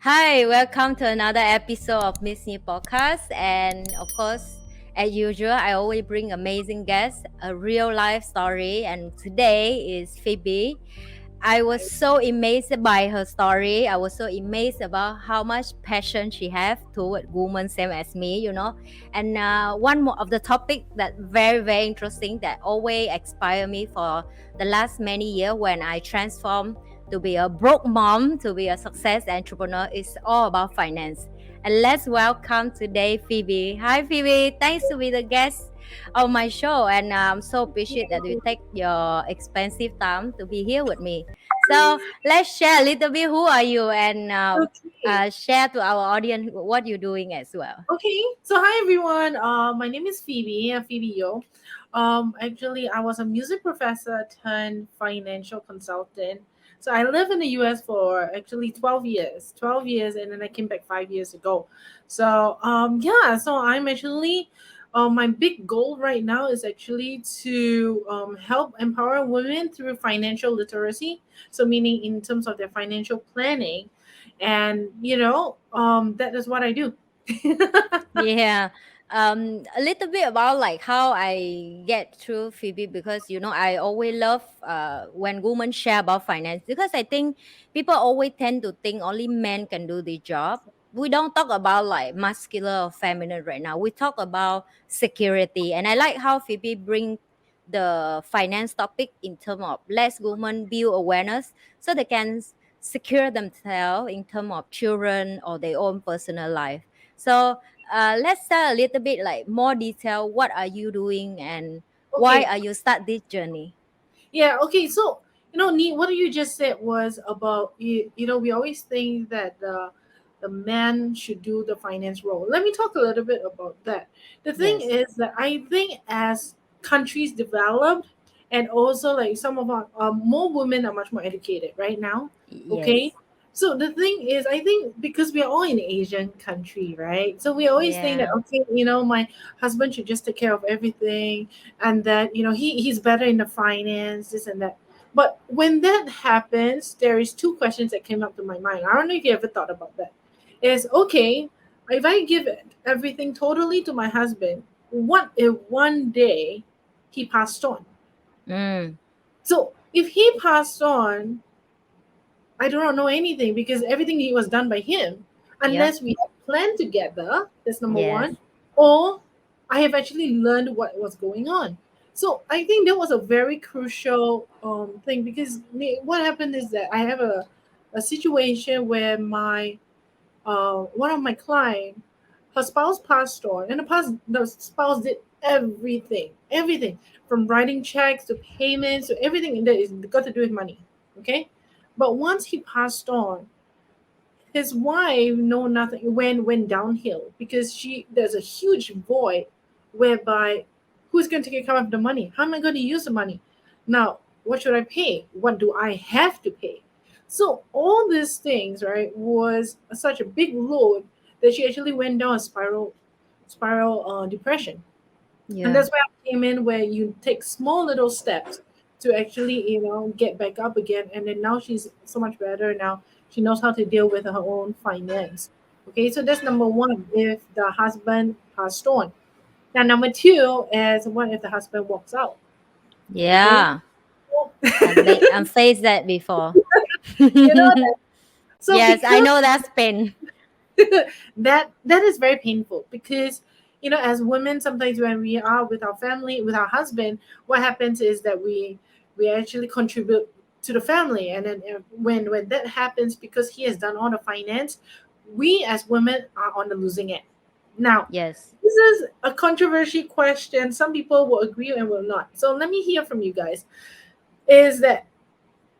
Hi, welcome to another episode of Nhi Podcast. And of course, as usual, I always bring amazing guests, a real life story. And today is Phoebe. I was so amazed by her story. I was so amazed about how much passion she have toward women, same as me. And one more of the topic that very interesting that always inspire me for the last many years when I transformed to be a broke mom to be a success entrepreneur is all about finance. And let's welcome today Phoebe. Hi Phoebe, thanks to be the guest of my show, and I'm so appreciate that you take your expensive time to be here with me. So let's share a little bit. Who are you, and Okay. share to our audience what you're doing as well. Okay. So hi everyone. My name is Phoebe. Phoebe Yeo. Actually, I was a music professor turned financial consultant. So I lived in the U.S. for actually 12 years. 12 years, and then I came back 5 years ago. So yeah. So I'm actually. My big goal right now is actually to help empower women through financial literacy. So, meaning in terms of their financial planning, and that is what I do. Yeah. A little bit about like how I get through Phoebe, because I always love when women share about finance, because I think people always tend to think only men can do the job. We don't talk about like muscular or feminine right now. We talk about security, and I like how Phoebe bring the finance topic in terms of less women build awareness so they can secure themselves in terms of children or their own personal life. So let's start a little bit like more detail. What are you doing and why Okay. are you start this journey? Yeah. Okay. So Neat, what you just said was about we always think that the man should do the finance role. Let me talk a little bit about that. The thing Yes. is that I think as countries develop, and also like some of our more women are much more educated right now. Okay. Yes. So the thing is, I think because we are all in Asian country, right? So we always think that Yeah. okay, my husband should just take care of everything, and that he's better in the finance, this and that. But when that happens, there is two questions that came up to my mind. I don't know if you ever thought about that. Is okay, if I give it everything totally to my husband, what if one day he passed on? Mm. So if he passed on, I don't know anything because everything he was done by him, Yep. unless we have planned together. That's number Yes. one, or I have actually learned what was going on. So I think that was a very crucial thing because what happened is that I have a situation where my one of my client, her spouse passed on, and the spouse did everything from writing checks to payments to everything that is got to do with money. Okay, but once he passed on, his wife know nothing went downhill because there's a huge void whereby who's going to take care of the money? How am I going to use the money? Now, what should I pay? What do I have to pay? So all these things, right, was such a big load that she actually went down a spiral depression. And Yeah. that's where I came in, where you take small little steps to actually get back up again. And then now she's so much better now. She knows how to deal with her own finance. Okay, so that's number one, if the husband passed on. Now number two is, what if the husband walks out? Okay. Yeah. So, I faced that before. you know that. So Yes, I because know that's pain. that is very painful because as women, sometimes when we are with our family, with our husband, what happens is that we actually contribute to the family, and then when that happens, because he has done all the finance, we as women are on the losing end. Now, Yes. this is a controversial question. Some people will agree and will not, so let me hear from you guys. Is that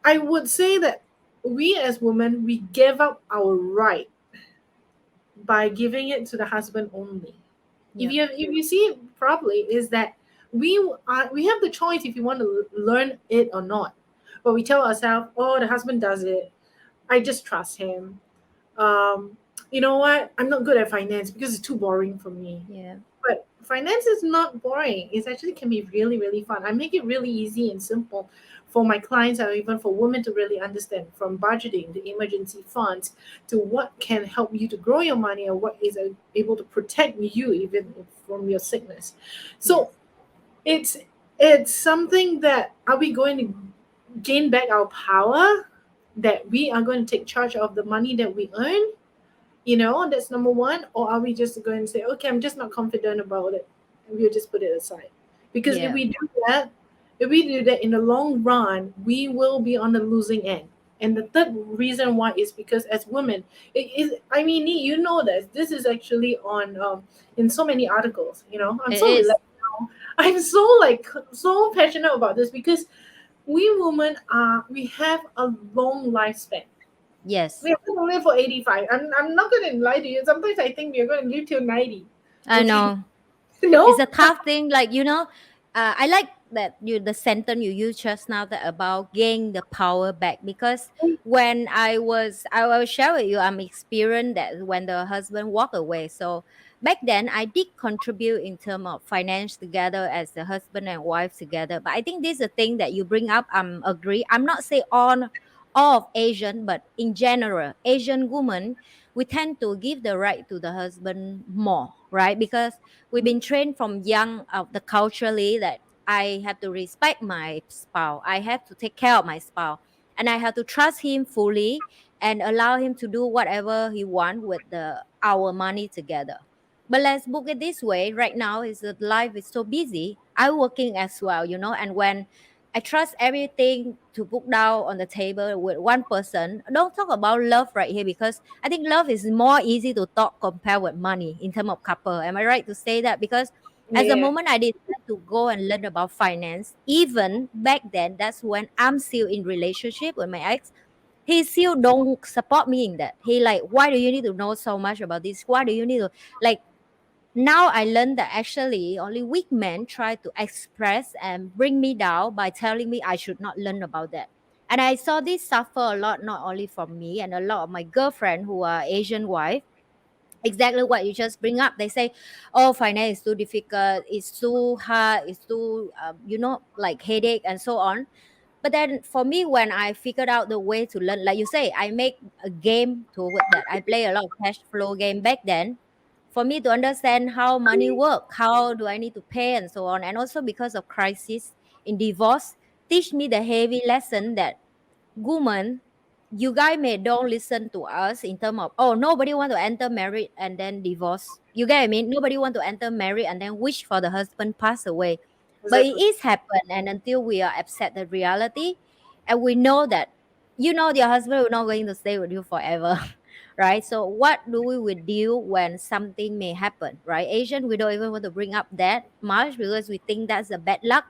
I would say that we as women, we give up our right by giving it to the husband only. Yep. If you see it properly, is that we have the choice if you want to learn it or not. But we tell ourselves, oh, the husband does it. I just trust him. You know what? I'm not good at finance because it's too boring for me. Yeah. But finance is not boring. It actually can be really, really fun. I make it really easy and simple for my clients or even for women to really understand, from budgeting, the emergency funds, to what can help you to grow your money and what is able to protect you even from your sickness. Yes, So it's it's something that, are we going to gain back our power, that we are going to take charge of the money that we earn, that's number one. Or are we just going to say, okay, I'm just not confident about it, and we'll just put it aside? Because yeah, that if we do that in the long run, we will be on the losing end. And the third reason why is because as women, it is, I mean, you know, this is actually on in so many articles. I'm it so is. relaxed now. I'm so like so passionate about this because we women we have a long lifespan. Yes, We are going to live for 85. I'm not going to lie to you. Sometimes I think we are going to live till 90. I Okay. know. It's No? a tough thing, like I like that the sentence you used just now, that about gain the power back, because when I will share with you, I'm experienced that when the husband walked away. So back then I did contribute in terms of finance together as the husband and wife together. But I think this is a thing that you bring up, I'm agree. I'm not say on all of Asian, but in general Asian women, we tend to give the right to the husband more, right? Because we've been trained from young of the culturally that I have to respect my spouse, I have to take care of my spouse, and I have to trust him fully and allow him to do whatever he want with the our money together. But let's book it this way. Right now is that life is so busy. I'm working as well, and when I trust everything to put down on the table with one person. Don't talk about love right here, because I think love is more easy to talk compared with money in terms of couple. Am I right to say that? Because as the Yeah. moment I decided to go and learn about finance, even back then, that's when I'm still in relationship with my ex. He still don't support me in that. He like, why do you need to know so much about this? Why do you need to like? Now I learned that actually only weak men try to express and bring me down by telling me I should not learn about that. And I saw this suffer a lot, not only from me and a lot of my girlfriend who are Asian wife. Exactly what you just bring up. They say, "Oh, finance is too difficult. It's too hard. It's too, like headache and so on." But then for me, when I figured out the way to learn, like you say, I make a game toward that. I play a lot of cash flow game back then for me to understand how money work, how do I need to pay and so on. And also because of crisis in divorce, teach me the heavy lesson that woman, you guys may don't listen to us in terms of, oh, nobody want to enter married and then divorce. You get what I mean? Nobody want to enter married and then wish for the husband pass away. But it Exactly. is happen, and until we are accept the reality, and we know that your husband will not going to stay with you forever. Right? So what do we would do when something may happen, right? Asian, we don't even want to bring up that much because we think that's a bad luck.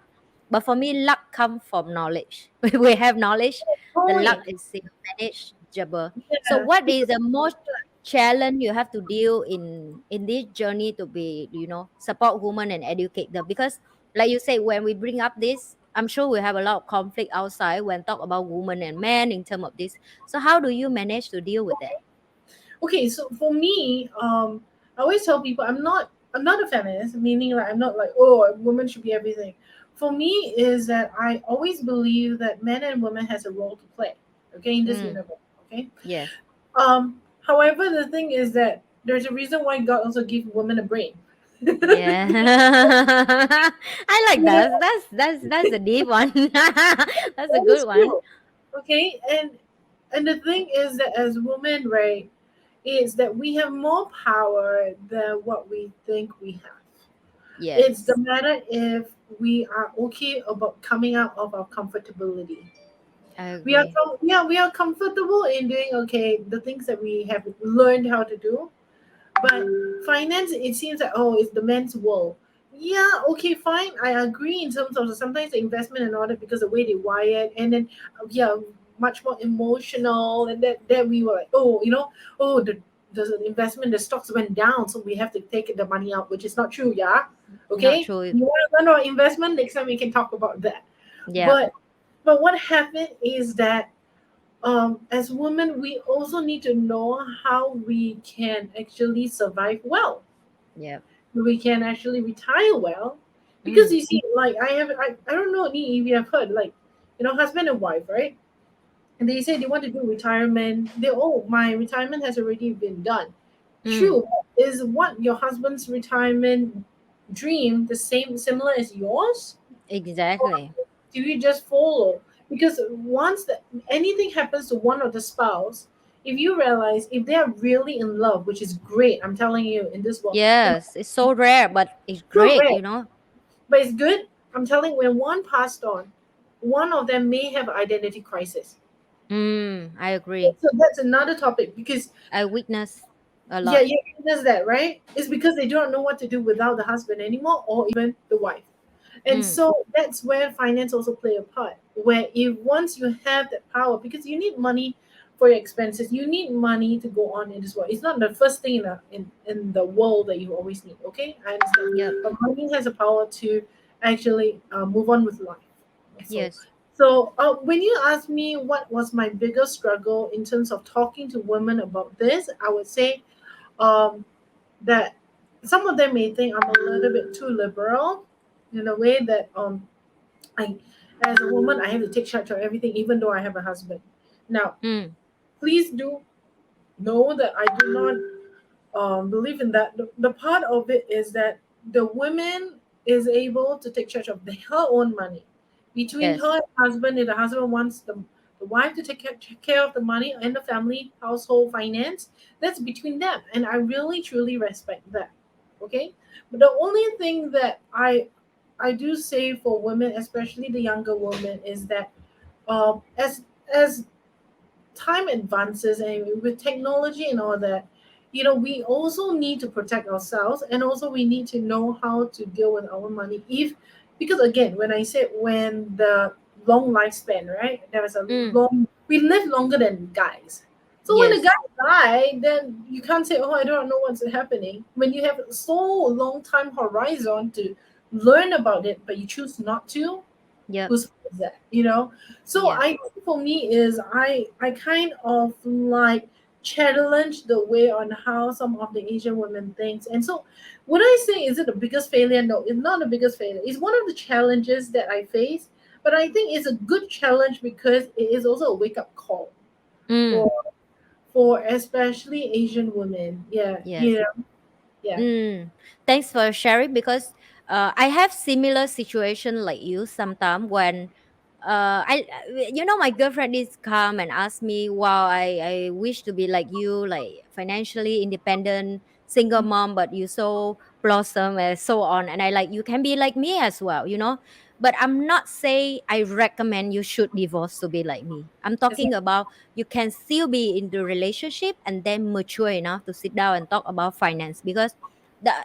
But for me, luck come from knowledge. We have knowledge, the Oh, luck yeah. is still manageable. So Yeah. what is Because the most challenge you have to deal in this journey to be, support women and educate them? Because like you say, when we bring up this, I'm sure we have a lot of conflict outside when talk about women and men in terms of this. So how do you manage to deal with that? okay, so for me, I always tell people I'm not a feminist, meaning like I'm not like, oh, a woman should be everything. For me is that I always believe that men and women has a role to play, okay, in this Mm, universe. Okay. yes. However, the thing is that there's a reason why God also gave women a brain. Yeah. I like that. That's a deep one. That's a That is good one. true. Okay, and the thing is that as women, right, is that we have more power than what we think we have. It's the Yes. matter if we are okay about coming out of our comfortability. I We are agree. yeah, we are comfortable in doing okay the things that we have learned how to do. But finance, it seems that, oh, it's the man's world. Yeah, okay, fine. I agree in terms of sometimes the investment and all that, because the way they wire it, and then yeah, much more emotional, and that we were like, oh, oh, the investment, the stocks went down, so we have to take the money out, which is not true. Yeah, Not okay. true. You want to learn about investment? Next time we can talk about that. Yeah. But what happened is that as women, we also need to know how we can actually survive well. Yeah. We can actually retire well. Because Mm. you see, like I don't know, Ni, if you have heard, like husband and wife, right? And they say they want to do retirement. My retirement has already been done. Mm, True. Is what your husband's retirement dream the same, similar as yours? exactly. Do you just follow? Because once anything happens to one of the spouse, if you realize if they are really in love, which is great, I'm telling you, in this world, Yes, it's so rare, but it's so great, rare, you know. but it's good. I'm telling you, when one passed on, one of them may have an identity crisis. I agree. So that's another topic because I witness a yeah, lot. yeah, does that, right? It's because they don't know what to do without the husband anymore, or even the wife. And Mm, so that's where finance also play a part. Where if once you have that power, because you need money for your expenses, you need money to go on in this world. It's not the first thing in the world that you always need. Okay, I understand, yep. but money has a power to actually move on with life. So, Yes. when you ask me what was my biggest struggle in terms of talking to women about this, I would say um, that some of them may think I'm a little bit too liberal in a way that I, as a woman, I have to take charge of everything, even though I have a husband. Now, Mm, please do know that I do not believe in that. The part of it is that the woman is able to take charge of her own money between yes. her husband. If the husband wants the wife to take care of the money and the family household finance, that's between them, and I really truly respect that. Okay, but the only thing that I do say for women, especially the younger women, is that as time advances and with technology and all that, we also need to protect ourselves, and also we need to know how to deal with our money. If Because again, when I said when the long lifespan, right? There was a Mm, long We live longer than guys. So when a yes. guy die, then you can't say, "Oh, I don't know what's happening." When you have so long time horizon to learn about it, but you choose not to, Yep. whose fault is that, you know? So Yeah. I think for me is I kind of like challenge the way on how some of the Asian women thinks. And so would I say is it the biggest failure? No, it's not the biggest failure. It's one of the challenges that I face, but I think it's a good challenge because it is also a wake up call Mm, for especially Asian women. Yeah, yes. yeah. Mm, thanks for sharing because I have similar situation like you sometimes when my girlfriend is come and ask me, wow, I wish to be like you, like financially independent, single mom, but you so blossom and so on. And I like, you can be like me as well, you know. But I'm not say I recommend you should divorce to be like me. I'm talking Exactly. about you can still be in the relationship and then mature enough to sit down and talk about finance because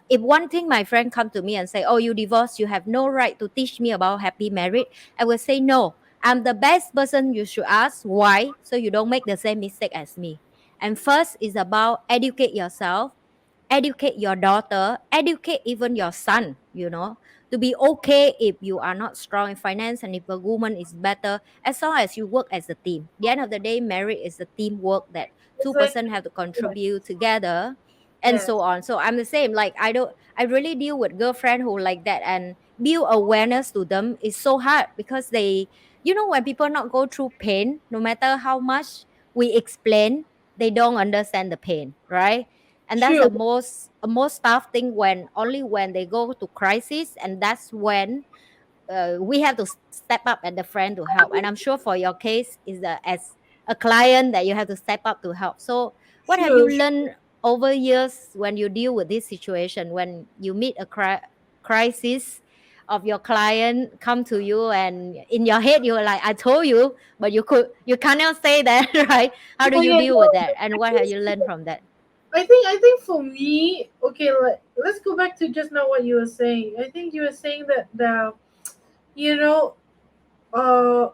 if one thing my friend come to me and say, oh, you divorced, you have no right to teach me about happy marriage, I will say no. I'm the best person you should ask. Why? So you don't make the same mistake as me. And first is about educate yourself, educate your daughter, educate even your son, to be okay if you are not strong in finance and if a woman is better, as long as you work as a team. The end of the day, marriage is a teamwork that two-person Exactly. have to Yeah. contribute together and Yes. so on. So I'm the same. Like I really deal with girlfriend who like that and build awareness to them is so hard because when people not go through pain, no matter how much we explain, they don't understand the pain, right? And that's True. a most tough thing when only when they go to crisis, and that's when we have to step up as the friend to help. And I'm sure for your case is as a client that you have to step up to help. So what have you True. learned over years when you deal with this situation, when you meet a crisis of your client come to you and in your head you're like, I told you, but you cannot say that, right? How do Yeah, you yeah, deal with no. that and what have you learned from that? I think for me, okay, let's go back to just now what you were saying. I think you were saying that you know, uh,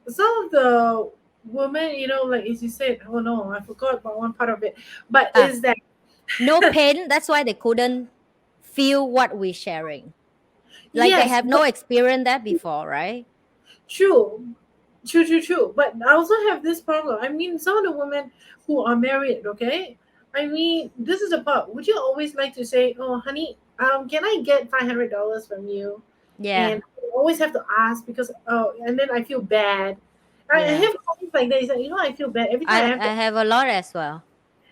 some of the women, like as you said, oh no, I forgot about one part of it, but Ah, is that no pain, that's why they couldn't feel what we're sharing, like they yes, have no experience that before, right? true, true, true, true. But I also have this problem. I mean, some of the women who are married, okay. I mean, this is a part. Would you always like to say, "Oh, honey, can I get $500 from you?" And Yeah. always have to ask because and then I feel bad. I Yeah. have things like that. It's like, I feel bad every time I have to. I have a lot as well.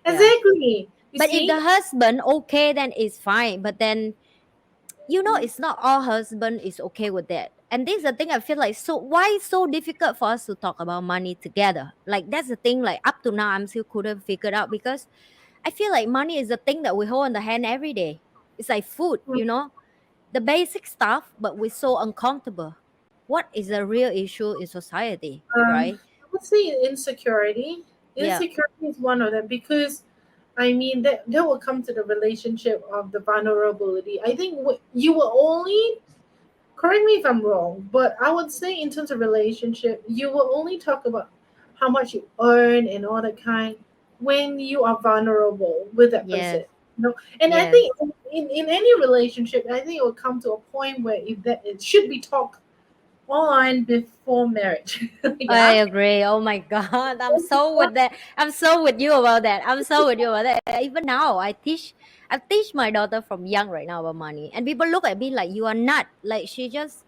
Yeah. Exactly. You But if see? the husband okay, then it's fine. But then it's not all husband is okay with that. And this is the thing I feel like, so why it's so difficult for us to talk about money together? Like that's the thing, like up to now I'm still couldn't figure it out because I feel like money is the thing that we hold in the hand every day. It's like food, the basic stuff, but we're so uncomfortable. What is the real issue in society, right? I would say insecurity. Yeah. Insecurity is one of them because I mean that will come to the relationship of the vulnerability. I think you will only, correct me if I'm wrong, but I would say in terms of relationship, you will only talk about how much you earn and all that kind when you are vulnerable with that person. Yes. And I Yes. think in any relationship, I think it will come to a point where if that it should be talked on before marriage. I Yeah. agree. Oh my God. I'm so with that. I'm so with you about that. I'm so with you about that. Even now, I teach my daughter from young right now about money. And people look at me like you are not. Like she just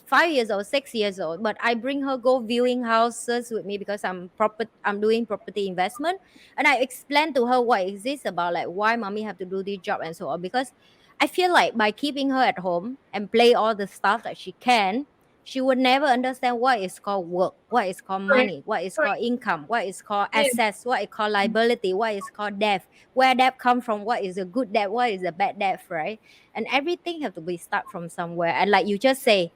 5 years old, 6 years old. But I bring her go viewing houses with me because I'm doing property investment. And I explain to her what is this about, like why mommy have to do this job and so on. Because I feel like by keeping her at home and play all the stuff that she can, she would never understand what is called work, what is called Correct. money, what is called Correct. income, what is called Yeah. assets, what is called liability, what is called debt, where debt come from, what is a good debt, what is a bad debt, right? And everything have to be start from somewhere. And like you just say,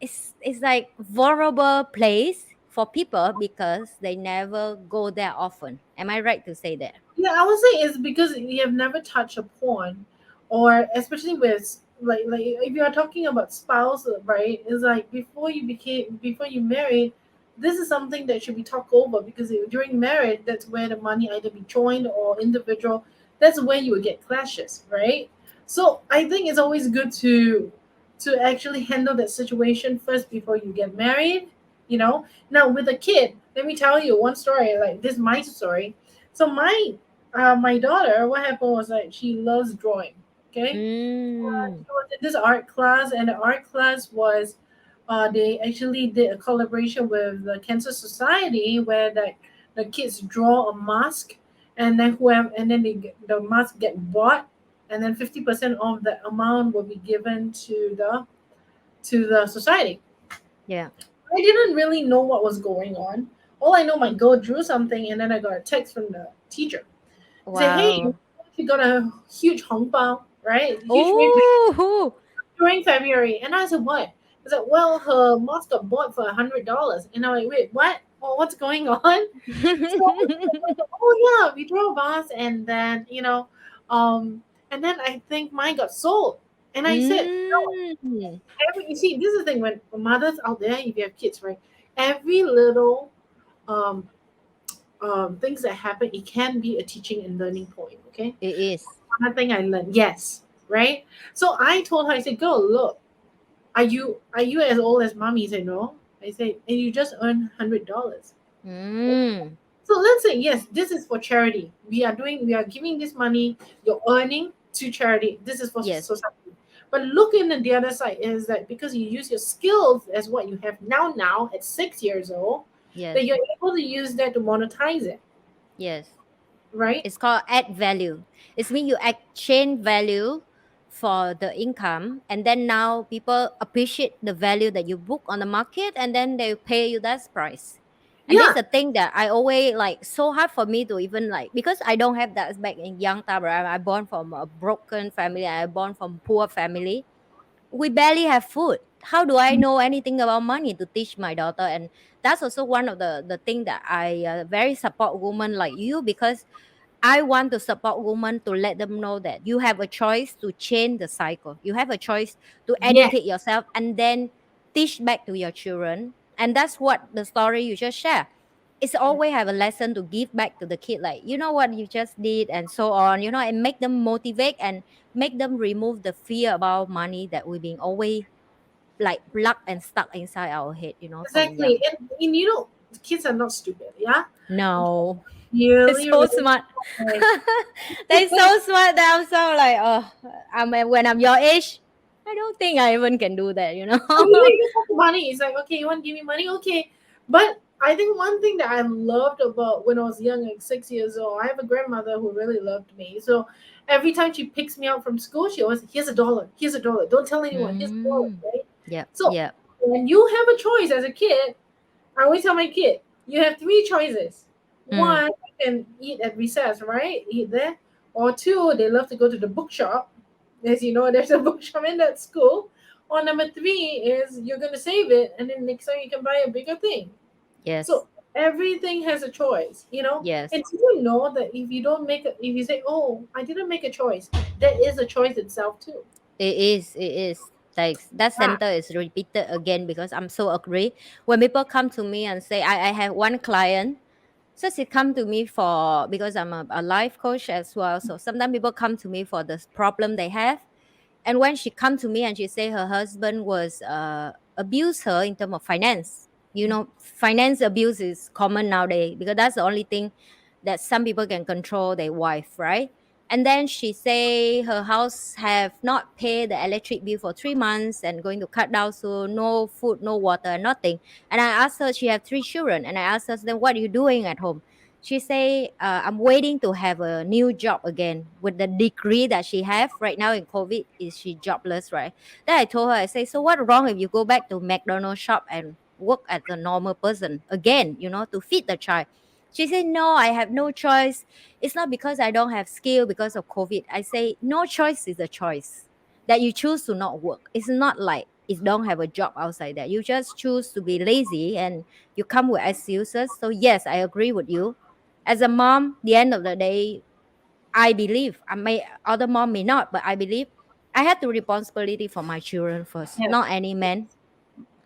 it's like vulnerable place for people because they never go there often. Am I right to say that? Yeah, I would say it's because you have never touched a porn, or especially with like if you are talking about spouse, right? It's like before you married, this is something that should be talked over because during marriage, that's where the money either be joined or individual. That's where you will get clashes, right? So I think it's always good to actually handle that situation first before you get married. Now with a kid, let me tell you one story. Like this, my story. So my daughter, what happened was that she loves drawing. Okay, Mm. she was in this art class, and the art class was, they actually did a collaboration with the Cancer Society, where the kids draw a mask, and then the mask get bought, and then 50% of the amount will be given to the society. Yeah. I didn't really know what was going on. All I know, my girl drew something, and then I got a text from the teacher. Say, hey, Wow. she got a huge hongbao, right? Huge rebate Oh. during February. And I said, what? I said, well, her mask got bought for $100. And I'm like, wait, what? Well, what's going on? So, oh yeah, we drove us, and then and then I think mine got sold. And I said, no, Mm. you see, this is the thing when mothers out there, if you have kids, right? Every little um things that happen, it can be a teaching and learning point. Okay, It is. one thing I learned, yes, right. So I told her, I said, "Girl, look, are you as old as mommy?" He said, "No." I said, "And you just earned $100." Mm. So let's say yes, this is for charity. We are giving this money you're earning to charity. This is for Yes. society. But look in the other side is that because you use your skills as what you have now at 6 years old, that Yes. you're able to use that to monetize it, Yes. right? It's called add value. It's mean you exchange value for the income, and then now people appreciate the value that you book on the market, and then they pay you that price. And this is Yeah, the thing that I always like so hard for me to even like because I don't have that back in young time. Right? I born from a broken family. I born from poor family. We barely have food. How do I know anything about money to teach my daughter? And that's also one of the thing that I very support women like you because I want to support women to let them know that you have a choice to change the cycle. You have a choice to yes, educate yourself and then teach back to your children. And that's what the story you just share. It's always have a lesson to give back to the kid, like you know what you just did, and so on. And make them motivate and make them remove the fear about money that we've been always like blocked and stuck inside our head. From exactly. young. And the kids are not stupid. Yeah, No, they're really, so really. smart. Nice. They're so smart that I'm so like, oh, when I'm your age. I don't think I even can do that, you know. I mean, like, you talk money. It's like, okay, you want to give me money? Okay. But I think one thing that I loved about when I was young, like 6 years old, I have a grandmother who really loved me. So every time she picks me up from school, she always, here's a dollar, here's a dollar. Don't tell anyone, here's a dollar, Mm. right? Yep, So yep. when you have a choice as a kid, I always tell my kid, you have three choices. Mm. One, you can eat at recess, right? Eat there. Or two, they love to go to the bookshop. As you know, there's a bookshop in that school. Or number three is you're going to save it and then next time you can buy a bigger thing. Yes, So everything has a choice, you know? yes. And do you know that if you don't make it, if you say, oh, I didn't make a choice, that is a choice itself too. It is, it is. Like that Ah, sentence is repeated again because I'm so agree. When people come to me and say, I have one client, so she come to me for because I'm a life coach as well. So sometimes people come to me for this problem they have. And when she come to me and she say her husband was abuse her in terms of finance, you know, finance abuse is common nowadays because that's the only thing that some people can control their wife, right? And then she say her house have not paid the electric bill for 3 months and going to cut down, so no food, no water, nothing. And I asked her, she have three children, and I asked her, then what are you doing at home? She say, I'm waiting to have a new job again with the degree that she have right now in COVID. Is she jobless, right? Then I told her, I say, so what wrong if you go back to McDonald's shop and work as a normal person again, you know, to feed the child? She said, no, I have no choice. It's not because I don't have skill because of COVID. I say, no choice is a choice that you choose to not work. It's not like if you don't have a job outside that. You just choose to be lazy and you come with excuses. So yes, I agree with you. As a mom, the end of the day, I believe I may other mom may not, but I believe I have the responsibility for my children first, yes. not any man.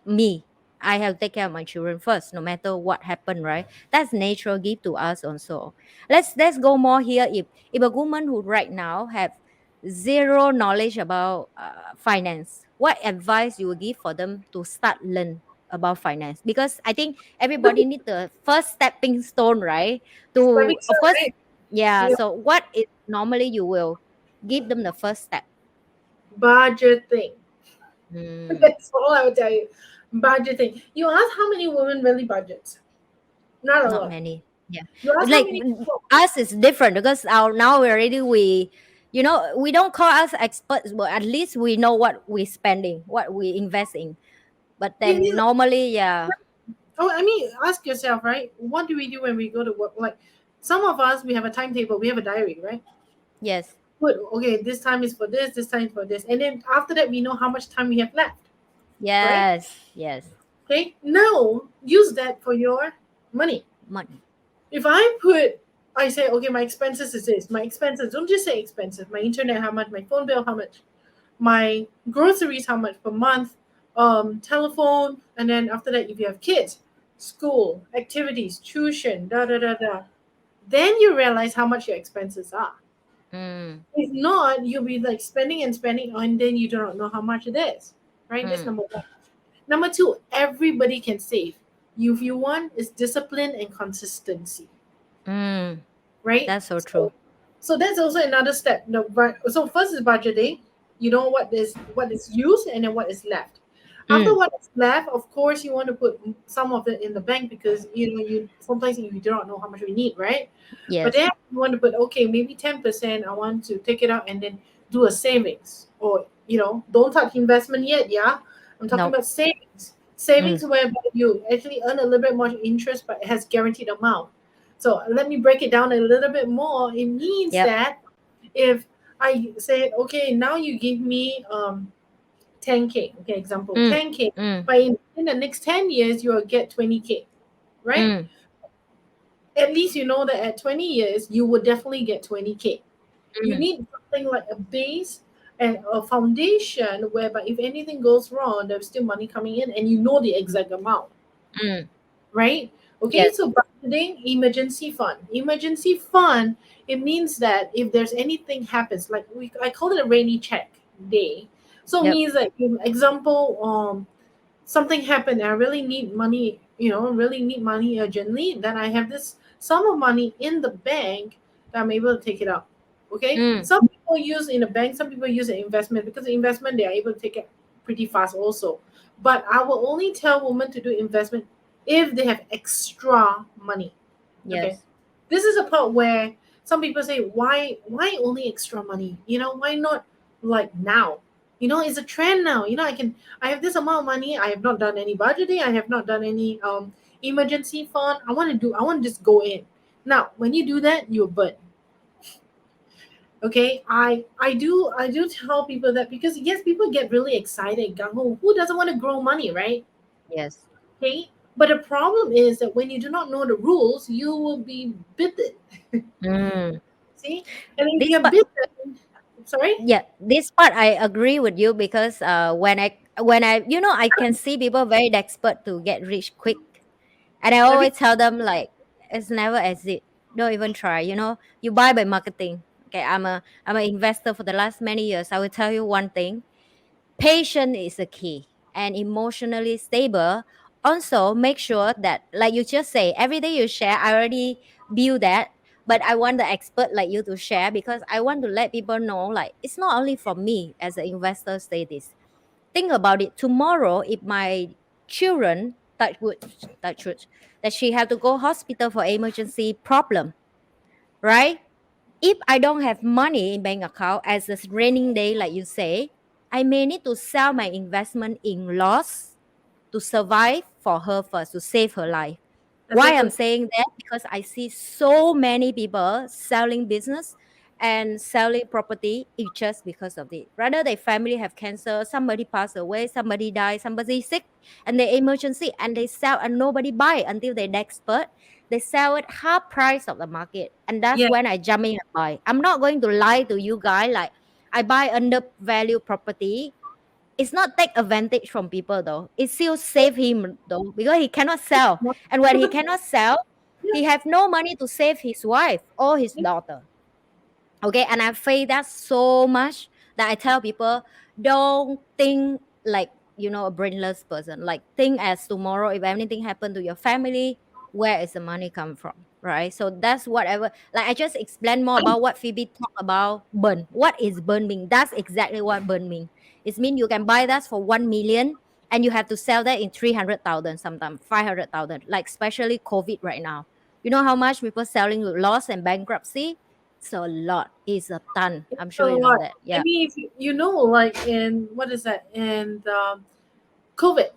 Me, I have to take care of my children first, no matter what happened, right? That's natural gift to us also. Let's go more here. If a woman who right now have zero knowledge about finance, what advice you will give for them to start learn about finance? Because I think everybody need the first stepping stone, right? To Stepping of stone, course, right? yeah. Yeah. So what is normally you will give them the first step? Budgeting. Hmm. That's all I would tell you. Budgeting. You ask how many women really budget? Not a Not lot. many. Yeah. You ask how Like many people? us is different because our now we already we you know, we don't call us experts, but at least we know what we're spending, what we investing. But It then is. normally, yeah. Oh, I mean, ask yourself, right? What do we do when we go to work? Like, some of us, we have a timetable, we have a diary, right? Yes. Good. Okay, this time is for this time is for this, and then after that, we know how much time we have left, right? Yes. Yes. Okay. Now use that for your money. Money. If I say, okay, my expenses is this. My expenses. Don't just say expenses. My internet, how much? My phone bill, how much? My groceries, how much per month, telephone, and then after that, if you have kids, school, activities, tuition, da da da da, then you realize how much your expenses are. Mm. If not, you'll be like spending and spending, and then you don't know how much it is. Right? That's Mm. number one. Number two, everybody can save. If you want, is discipline and consistency. Mm. Right? That's so So true. so that's also another step. So first is budgeting. You know what is used and then what is left. After Mm. what is left, of course, you want to put some of it in the bank because you sometimes you do not know how much we need, right? But Yes. then you want to put, okay, maybe 10%. I want to take it out and then do a savings, or don't touch investment yet. Yeah, I'm talking No. about savings. Savings Mm. whereby you actually earn a little bit more interest, but it has guaranteed amount. So let me break it down a little bit more. It means Yep. that if I say, okay, now you give me 10K, okay, example Mm. 10K, Mm. but in the next 10 years, you'll get 20K, right? Mm. At least you know that at 20 years, you will definitely get 20K. You Mm. need something like a base and a foundation whereby if anything goes wrong, there's still money coming in and you know the exact amount, Mm. right? Okay, Yes. so budgeting emergency fund. Emergency fund, it means that if there's anything happens, like I call it a rainy check day. So it Yep. means that, example, something happened, I really need money, really need money urgently, then I have this sum of money in the bank that I'm able to take it out. Okay, Mm. some people use in a bank, some people use an investment, because the investment they are able to take it pretty fast also. But I will only tell women to do investment if they have extra money. Okay, Yes. this is a part where some people say, why only extra money, why not like now, it's a trend now, I have this amount of money, I have not done any budgeting, I have not done any emergency fund, I want to just go in. Now when you do that, you're burnt. Okay, I do tell people that, because yes, people get really excited, gung ho. Who doesn't want to grow money, right? Yes. Okay, but the problem is that when you do not know the rules, you will be bitten. Mm. See, and if This you're part, bitten, sorry, yeah, this part I agree with you because when I I can see people very expert to get rich quick, and I have you? always tell them like it's never exit. Don't even try. You buy by marketing. Okay, I'm an investor for the last many years. I will tell you one thing: patience is the key, and emotionally stable. Also, make sure that, like you just say, every day you share. I already build that, but I want the expert like you to share because I want to let people know, like it's not only for me as an investor. Say this. Think about it. Tomorrow, if my children touch wood, that she have to go hospital for emergency problem, right? If I don't have money in bank account as a raining day, like you say, I may need to sell my investment in loss to survive for her first, to save her life. Why I'm Exactly. saying that? Because I see so many people selling business and selling property it's just because of it. Rather, their family have cancer, somebody passed away, somebody died, somebody sick, and they emergency and they sell and nobody buy until they expert. They sell it half price of the market. And that's Yeah, when I jump in and buy. I'm not going to lie to you guys like I buy undervalued property. It's not take advantage from people though. It still save him though because he cannot sell. And when he 100%. cannot sell, Yeah, he have no money to save his wife or his yeah. daughter. Okay, and I feel that so much that I tell people don't think like a brainless person. Like think as tomorrow if anything happen to your family, where is the money come from? Right. So that's whatever. Like I just explain more about what Phoebe talked about burn. What is burn mean? That's exactly what burn mean. It means you can buy that for 1 million and you have to sell that in 300,000, sometimes 500,000. Like especially COVID right now. You know how much people selling with loss and bankruptcy? It's a lot. It's a ton. I'm A sure you know lot. that. I Yeah. mean, if like in what is that? In COVID,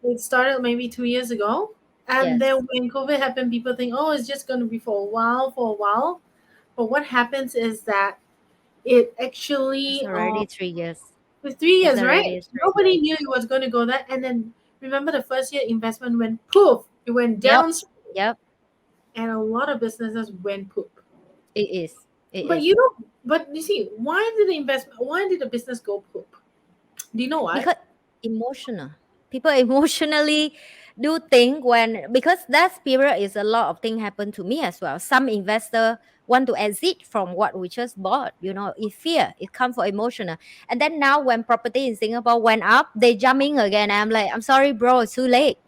it started maybe 2 years ago, and then Yes. when COVID happened, people think, oh, it's just going to be for a while, for a while. But what happens is that it It's actually already 3 years. was 3 years, It's right? already three Nobody years. knew it was going to go that, and then remember the first year investment went poof, it went Yep. down, Yep. and a lot of businesses went poop. It is. It But is. you see, why did the business go poop? Do you know why? Because emotional people emotionally do think when because that period is a lot of things happen to me as well. Some investor want to exit from what we just bought. It fear it come for emotional, and then now when property in Singapore went up they jump in again. I'm like, I'm sorry bro, it's too late.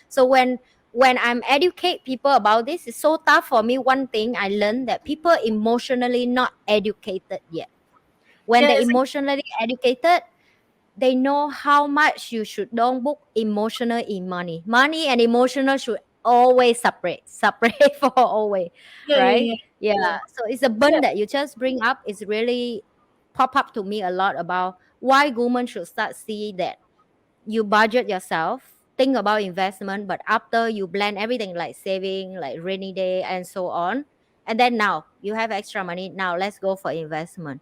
So when I'm educate people about this, it's so tough for me. One thing I learned that people emotionally not educated yet. When Yeah, they it's like, emotionally educated, they know how much you should don't book emotional in money. Money and emotional should always separate for always, yeah, yeah, right? yeah, Yeah. yeah. So it's a burn that you just bring up is really pop up to me a lot about why women should start see that you budget yourself, think about investment, but after you blend everything like saving, like rainy day and so on, and then now you have extra money. Now let's go for investment.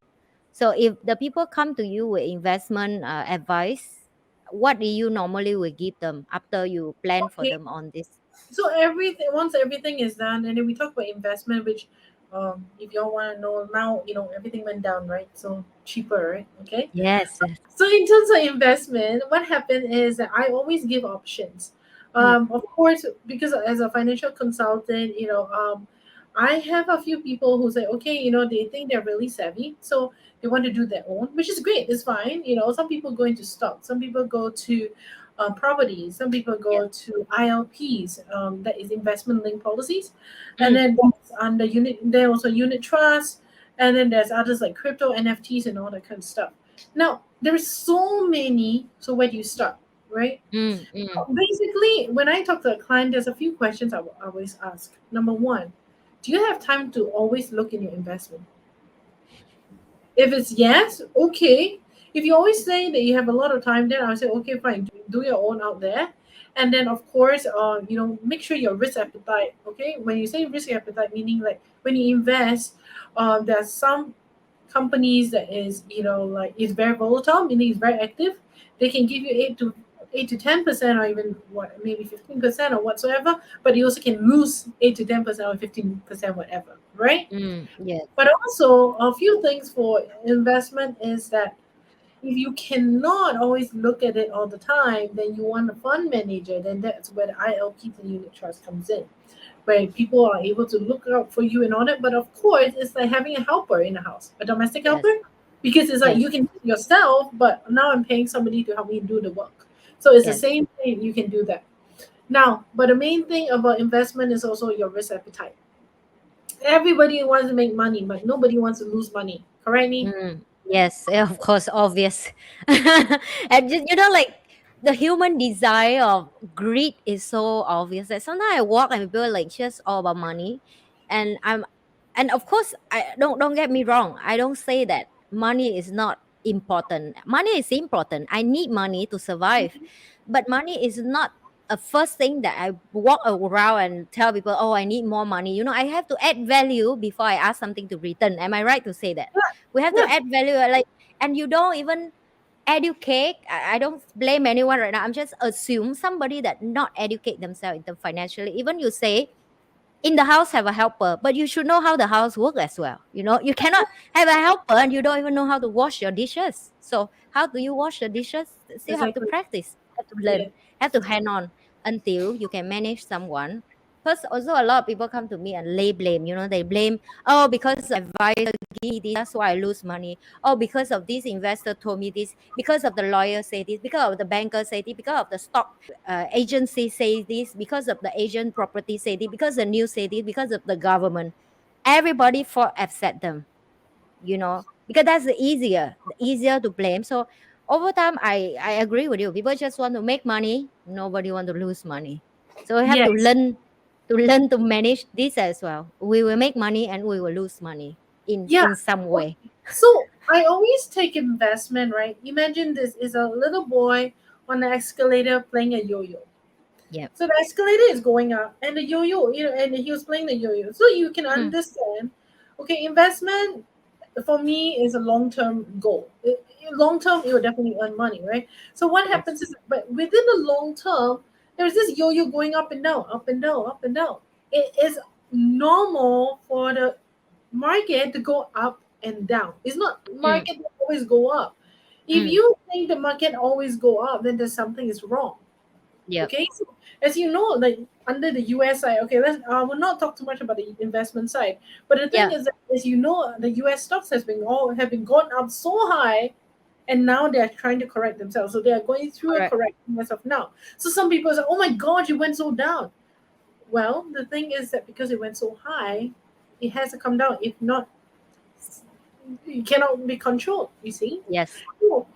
So if the people come to you with investment advice, what do you normally will give them after you plan for Okay, them on this? so everything once everything is done, and then we talk about investment, which if y'all want to know now, everything went down, right? So cheaper, right? Okay. Yes, yes. So in terms of investment, what happened is that I always give options. Mm. Of course, because as a financial consultant, I have a few people who say, okay, they think they're really savvy, so they want to do their own, which is great. It's fine. Some people go into stock, some people go to properties, some people Yes. go to ILPs, that is investment linked policies, and Mm. then there's under unit. There also unit trust. and then there's others like crypto, NFTs, and all that kind of stuff. Now there's so many. So where do you start, right? Mm, mm. Basically, when I talk to a client, there's a few questions I will always ask. Number one, do you have time to always look in your investment? If it's yes, okay. If you always say that you have a lot of time, then I'll say, okay, fine, do your own out there. And then, of course, make sure your risk appetite, okay? When you say risk appetite, meaning like when you invest, there's some companies that is, like is very volatile, meaning it's very active. They can give you 8 to 10%, or even what maybe 15% or whatsoever, but you also can lose 8 to 10% or 15%, whatever, right? Mm, yes, But also, a few things for investment is that if you cannot always look at it all the time, then you want a fund manager. Then that's where the ILPs and unit trust comes in, where people are able to look out for you and all that. But of course, it's like having a helper in the house, a domestic yes, helper, because it's like yes, you can do it yourself, but now I'm paying somebody to help me do the work. So it's the yes. same thing. You can do that now. But the main thing about investment is also your risk appetite. Everybody wants to make money, but nobody wants to lose money. Correct me? Mm, yes, of course, obvious. And just, like the human desire of greed is so obvious that sometimes I walk and people are like just all about money, and and of course, I don't get me wrong. I don't say that money is not important. Money is important. I need money to survive, but money is not a first thing that I walk around and tell people, oh, I need more money. I have to add value before I ask something to return. Am I right to say that? We have to Yeah, add value, like, and you don't even educate. I don't blame anyone right now. I'm just assume somebody that not educate themselves in term financially. Even you say in the house have a helper, but you should know how the house work as well. You cannot have a helper and you don't even know how to wash your dishes. So how do you wash the dishes? Still have to exactly. practice, have to Yeah. learn, have to hand on until you can manage someone. Because also a lot of people come to me and lay blame. They blame, oh, because advisor give me this, that's why I lose money. Oh, because of this investor told me this, because of the lawyer say this, because of the banker say this, because of the stock agency say this, because of the Asian property say this, because the news say this, because of the government. Everybody for upset them, because that's the easier to blame. So over time, I agree with you. People just want to make money. Nobody want to lose money. So we have to Yes. learn to manage this as well. We will make money and we will lose money in Yeah. in some way. Okay. So I always take investment, right? Imagine this is a little boy on the escalator playing a yo-yo. Yeah. So the escalator is going up, and the yo-yo, and he was playing the yo-yo. So you can Mm, understand, okay, investment for me is a long-term goal. Long term, it will definitely earn money, right? So what yes. happens is, but within the long term, there's this yo-yo going up and down, up and down, up and down. It is normal for the market to go up and down. It's not Mm, market will always go up. If mm, you think the market always go up, then there's something is wrong. yep. Okay, so as you know, like under the US side, okay, let's we'll not talk too much about the investment side. But the thing Yeah. is that, as you know, the US stocks have been gone up so high, and now they are trying to correct themselves. So they are going through a Correct. correction as of now. So some people say, "Oh my God, you went so down." Well, the thing is that because it went so high, it has to come down. If not, it cannot be controlled. You see. Yes. So,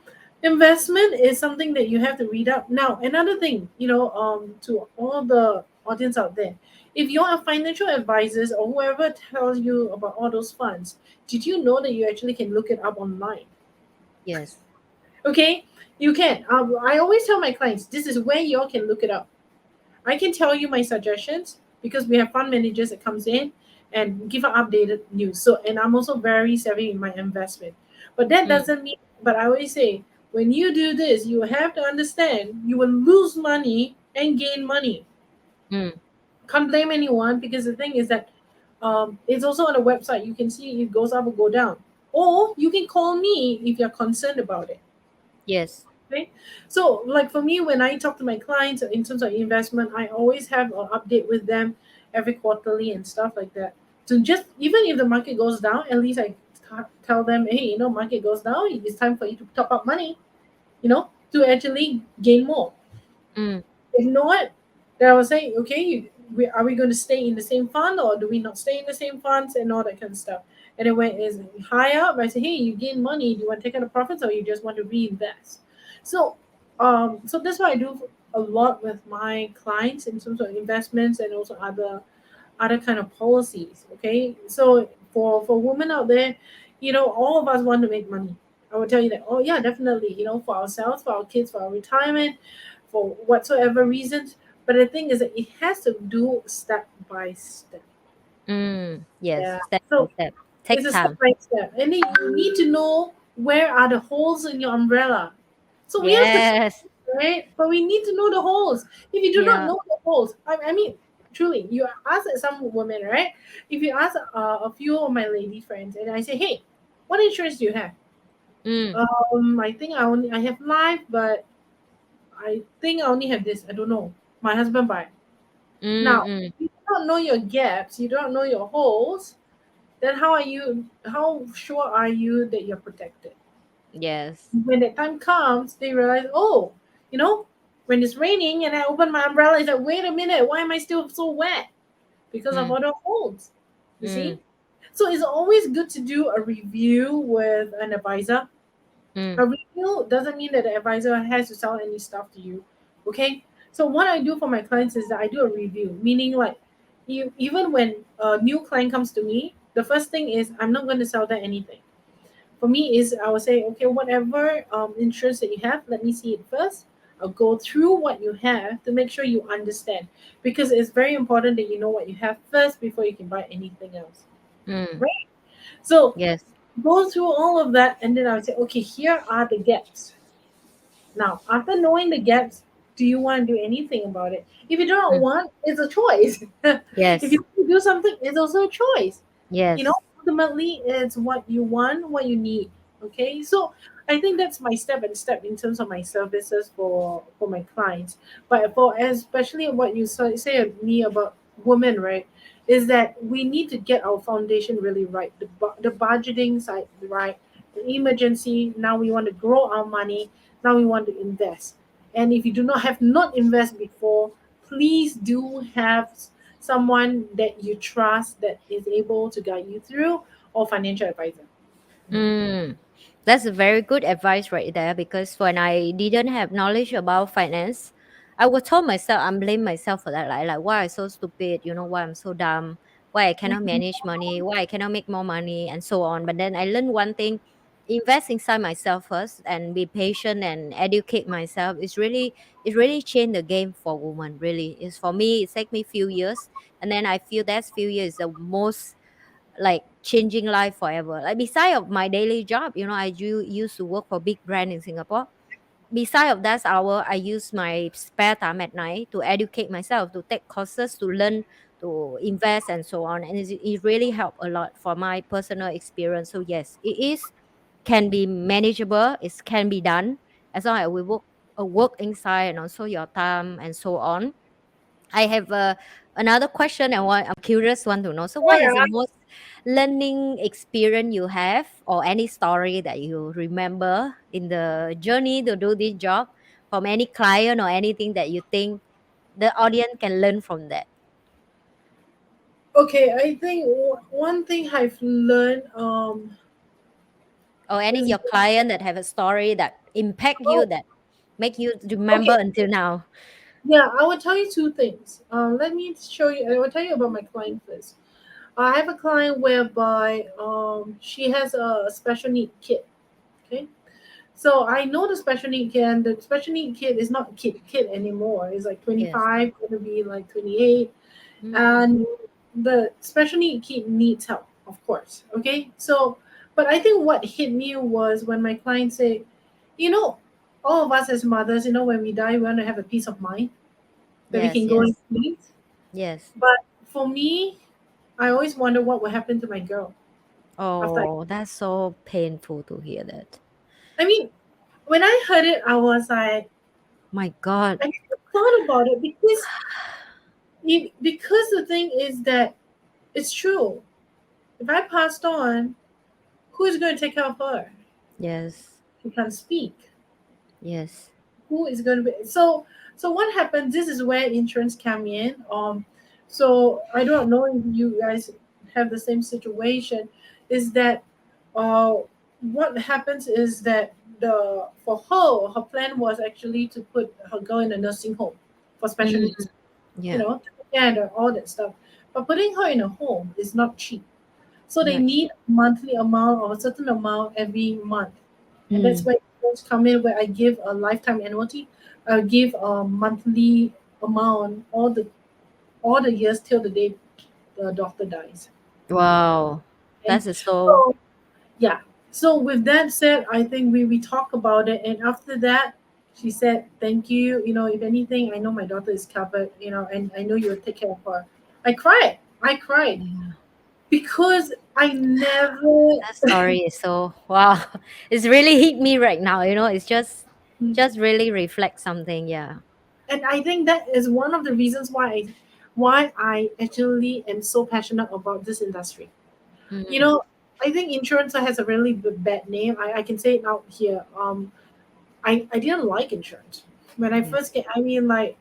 investment is something that you have to read up. Now, another thing, to all the audience out there, if you're a financial advisor or whoever tells you about all those funds, did you know that you actually can look it up online? Yes. Okay, you can. I always tell my clients, this is where y'all can look it up. I can tell you my suggestions because we have fund managers that comes in and give out updated news. So, and I'm also very savvy in my investment. But that Mm, doesn't mean. But I always say, when you do this, you have to understand you will lose money and gain money. mm, Can't blame anyone because the thing is that it's also on the website. You can see it goes up or go down, or you can call me if you're concerned about it. yes. Okay. So, like for me, when I talk to my clients in terms of investment, I always have an update with them every quarterly and stuff like that. So, just even if the market goes down, at least I tell them, hey, market goes down, it's time for you to top up money, to actually gain more. Mm, If not, then I will say, okay, are we going to stay in the same fund or do we not stay in the same funds and all that kind of stuff. And then when it's high up, I say, hey, you gain money. Do you want to take out the profits or you just want to reinvest? So, so that's what I do a lot with my clients in terms of investments and also other kind of policies. Okay, so for women out there, all of us want to make money. I will tell you that. Oh yeah, definitely. For ourselves, for our kids, for our retirement, for whatsoever reasons. But the thing is that it has to do step by step. Yes, Yeah. step by So step. it's Take a step time. by step, and then you need to know where are the holes in your umbrella. So we are protected, Yes. right? But we need to know the holes. If you do not Yeah. know the holes, I mean, truly, you ask some women, right? If you ask a few of my lady friends, and I say, hey, what insurance do you have? Mm, I think I have life, but I think I only have this. I don't know. My husband buy. mm, Now, mm. you don't know your gaps. You don't know your holes. Then how are you? How sure are you that you're protected? Yes. When the time comes, they realize, oh, you know, when it's raining and I open my umbrella, it's like, wait a minute, why am I still so wet? Because of Mm, all the holes. You mm, see? So it's always good to do a review with an advisor. mm, A review doesn't mean that the advisor has to sell any stuff to you. Okay? So what I do for my clients is that I do a review, meaning like even when a new client comes to me, the first thing is I'm not going to sell them anything. For me is I will say, okay, whatever insurance that you have, let me see it first. I'll go through what you have to make sure you understand, because it's very important that you know what you have first before you can buy anything else, mm. right? So Yes. go through all of that, and then I would say, okay, here are the gaps. Now, after knowing the gaps, do you want to do anything about it? If you do not Mm. want, it's a choice. If Yes. you want to do something, it's also a choice. Yes. Ultimately, it's what you want, what you need. Okay, so I think that's my step and step in terms of my services for my clients. But for especially what you say of me about women, right, is that we need to get our foundation really right, the budgeting side right, the emergency. Now we want to grow our money. Now we want to invest. And if you do not have not invest before, please do have someone that you trust that is able to guide you through, or financial advisor. Mm. That's a very good advice right there, because when I didn't have knowledge about finance, I would tell myself, I'm blame myself for that. Like why I'm so stupid, why I'm so dumb, why I cannot manage money, why I cannot make more money, and so on. But then I learned one thing: invest inside myself first and be patient and educate myself. It's really changed the game for women. Really, it's for me. It take me few years, and then I feel that few years is the most like changing life forever. Like beside of my daily job, I used to work for big brand in Singapore. Beside of that hour, I use my spare time at night to educate myself, to take courses, to learn, to invest, and so on. And it really helped a lot for my personal experience. So yes, it is can be manageable. It can be done as long as we work inside and also your time and so on. I have another question, and I'm curious want to know. So, All what is the right. most learning experience you have, or any story that you remember in the journey to do this job, from any client or anything that you think the audience can learn from that, Okay, I think one thing I've learned or any is your client that have a story that impact you, oh that make you okay, remember until now? yeah, I will tell you two things. Let me show you. I will tell you about my client first. I have a client whereby she has a special need kid. Okay, so I know the special need kid, and the special need kid is not kid anymore. It's like Yes. 25, gonna be like 28, Mm, and the special need kid needs help, of course. Okay, so but I think what hit me was when my client said, you know, all of us as mothers, when we die, we want to have a peace of mind that we yes. can go in Yes. peace. Yes. But for me, I always wonder what will happen to my girl after. Oh, that's so painful to hear that. I mean, when I heard it, I was like, My God. I thought about it because the thing is that it's true. If I passed on, who's going to take care of her? Yes. She can't speak. Yes. Who is going to be so? So what happens? This is where insurance come in. So I don't know if you guys have the same situation. Is that uh, what happens is that the for her plan was actually to put her girl in a nursing home for special Mm, needs, yeah, and all that stuff. But putting her in a home is not cheap. So they not need cheap. a monthly amount or a certain amount every month. And that's Mm, where insurance come in, where I give a lifetime annuity. I give a monthly amount all the years till the day the doctor dies. wow, Okay. that is so. So yeah. So with that said, I think we talk about it, and after that, she said, "Thank you. If anything, I know my daughter is covered. And I know you'll take care of her." I cried. I cried Yeah. because I never. That story is so wow. It's really hit me right now. It's just really reflect something. Yeah. And I think that is one of the reasons why I actually am so passionate about this industry. You Mm, know, I think insurance has a really bad name. I can say it out here. I didn't like insurance when I yes. first came. I mean, like,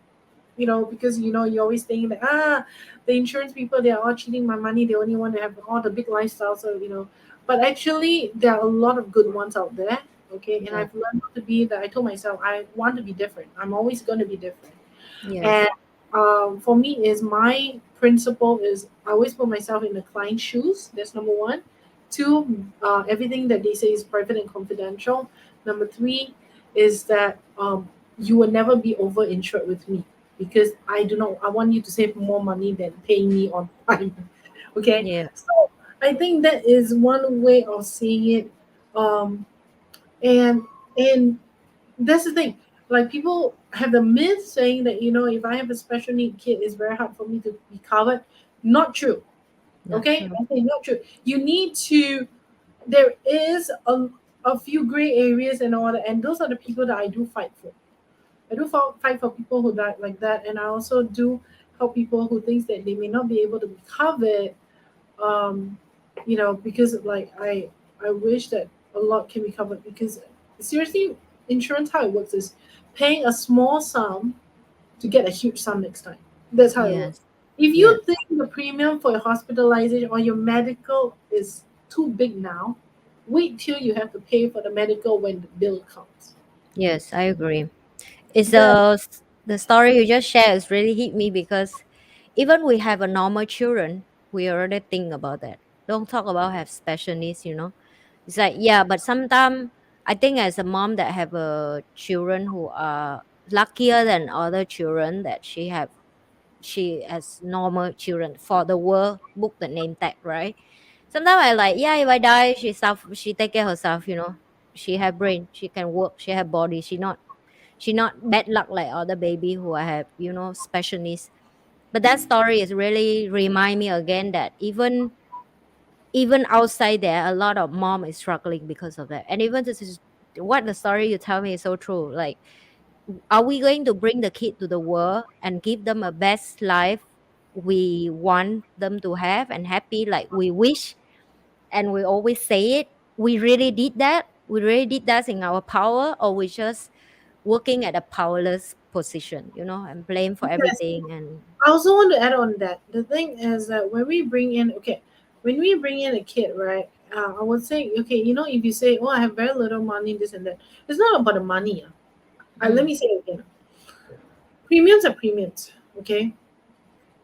because you always think that the insurance people, they are all cheating my money. They only want to have all the big lifestyles. So but actually there are a lot of good ones out there. Okay, and Yeah. I've learned to be that. I told myself I want to be different. I'm always going to be different. Yes. And for me, is my principle is I always put myself in the client's shoes. That's number one. Two, everything that they say is private and confidential. Number three is that you will never be over insured with me because I do not. I want you to save more money than paying me on time. Okay, Yeah. so I think that is one way of seeing it. Um, and and that's the thing. Like people have the myth saying that if I have a special need kid, it's very hard for me to be covered. Not true. Not Okay, true. I say not true. You need to. There is a few gray areas and all that, and those are the people that I do fight for. I do fight for people who died like that, and I also do help people who thinks that they may not be able to be covered. Um, because like I wish that a lot can be covered because seriously, insurance how it works is paying a small sum to get a huge sum next time. That's how it works. Yes. If Yes. you think the premium for your hospitalization or your medical is too big now, wait till you have to pay for the medical when the bill comes. Yes, I agree. It's That the story you just shared is really hit me because even we have a normal children, we already think about that. Don't talk about have special needs. It's like yeah, but sometimes I think as a mom that have children who are luckier than other children that she has normal children for the world book the name tag, right? Sometimes I like, yeah, if I die, she take care herself. She have brain, she can work, she have body, she not bad luck like other baby who I have special needs. But that story is really remind me again that even outside there, a lot of mom is struggling because of that. And even this is what the story you tell me is so true. Like, are we going to bring the kid to the world and give them a best life we want them to have and happy like we wish and we always say it? We really did that? We really did that in our power, or we just working at a powerless position and blame for yes. everything and I also want to add on that. The thing is that when we bring in a kid, right? I would say, okay, if you say, oh, I have very little money, this and that, it's not about the money. Let mm, me say it again. Premiums are premiums, okay?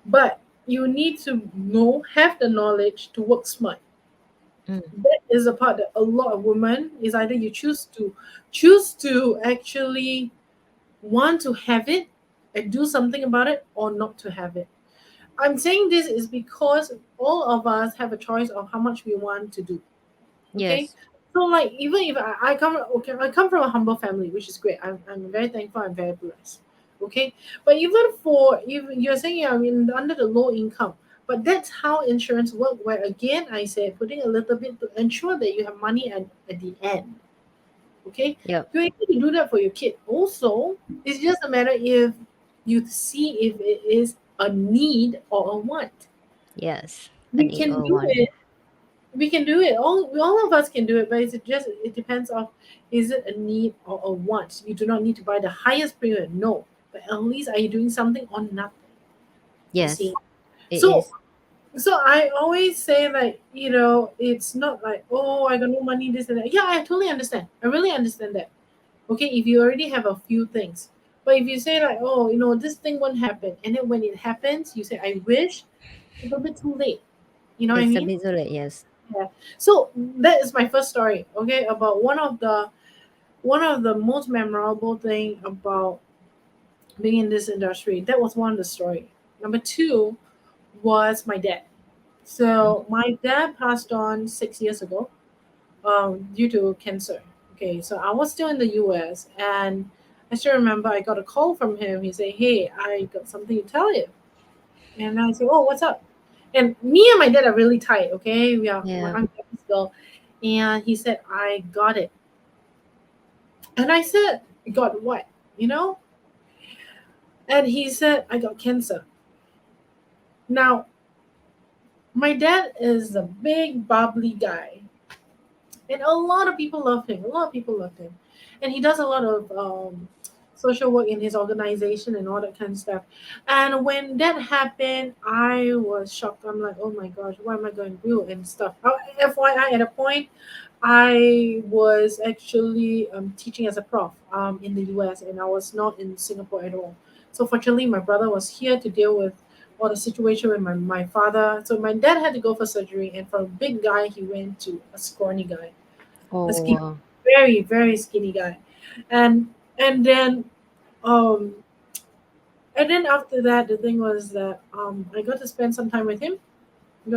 But you need to have the knowledge to work smart. mm, That is a part that a lot of women is either you choose to actually want to have it and do something about it or not to have it. I'm saying this is because all of us have a choice of how much we want to do. Okay, yes, so like even if I come from a humble family, which is great. I'm very thankful. I'm very blessed. Okay, but even for if you're saying I'm under the low income, but that's how insurance work. Where again, I say putting a little bit to ensure that you have money at the end. Okay, yep, you're able to do that for your kid. Also, it's just a matter if you see if it is a need or a want. yes, I We need can a do one. it. We can do it. All of us can do it, but it depends on is it a need or a want. You do not need to buy the highest premium, no. But at least are you doing something or nothing? You see? Yes, It So is. so I always say, like, it's not like, oh, I got no money, this and that. Yeah, I totally understand. I really understand that. Okay, if you already have a few things. But if you say, like, oh, this thing won't happen, and then when it happens, you say, I wish, it's a bit too late. You know what I It's a mean? bit too late, yes. Yeah. So that is my first story, okay, about one of the most memorable thing about being in this industry. That was one of the story. Number two was my dad. So my dad passed on 6 years ago, due to cancer. Okay, so I was still in the US, and I still remember I got a call from him. He said, "Hey, I got something to tell you." And I said, "Oh, what's up?" And me and my dad are really tight. Okay, Yeah. I'm Japanese girl, and he said, "I got it." And I said, "Got what?" You know? And he said, "I got cancer." Now, my dad is a big bubbly guy, and a lot of people love him. A lot of people love him, and he does a lot of social work in his organization and all that kind of stuff. And when that happened, I was shocked. I'm like, oh my gosh, what am I going to do and stuff. FYI, at a point, I was actually teaching as a prof in the US, and I was not in Singapore at all. So fortunately, my brother was here to deal with all the situation with my father. So my dad had to go for surgery, and from a big guy, he went to a scrawny guy, a Oh, skinny, wow. very very skinny guy, and and then um and then after that, the thing was that I got to spend some time with him.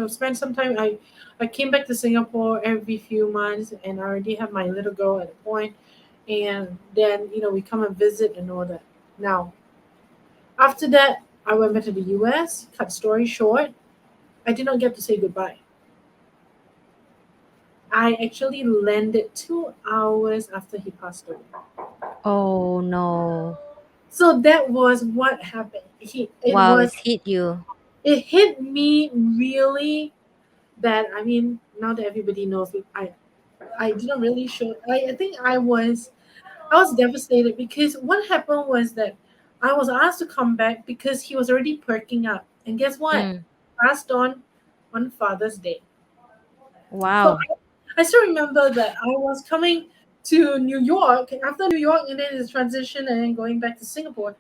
Spend some time. I came back to Singapore every few months, and I already have my little girl at a point, and then we come and visit and all that. Now after that, I went back to the US. Cut story short, I did not get to say goodbye. I actually landed 2 hours after he passed away. Oh, no. So that was what happened. Wow, it's hit you. It hit me really bad. I mean, now that everybody knows me, I didn't really show. I think I was devastated because what happened was that I was asked to come back because he was already perking up, and guess what? Mm. Passed on Father's Day. So Wow. I still remember that I was coming to New York after New York, and then the transition, and then going back to Singapore.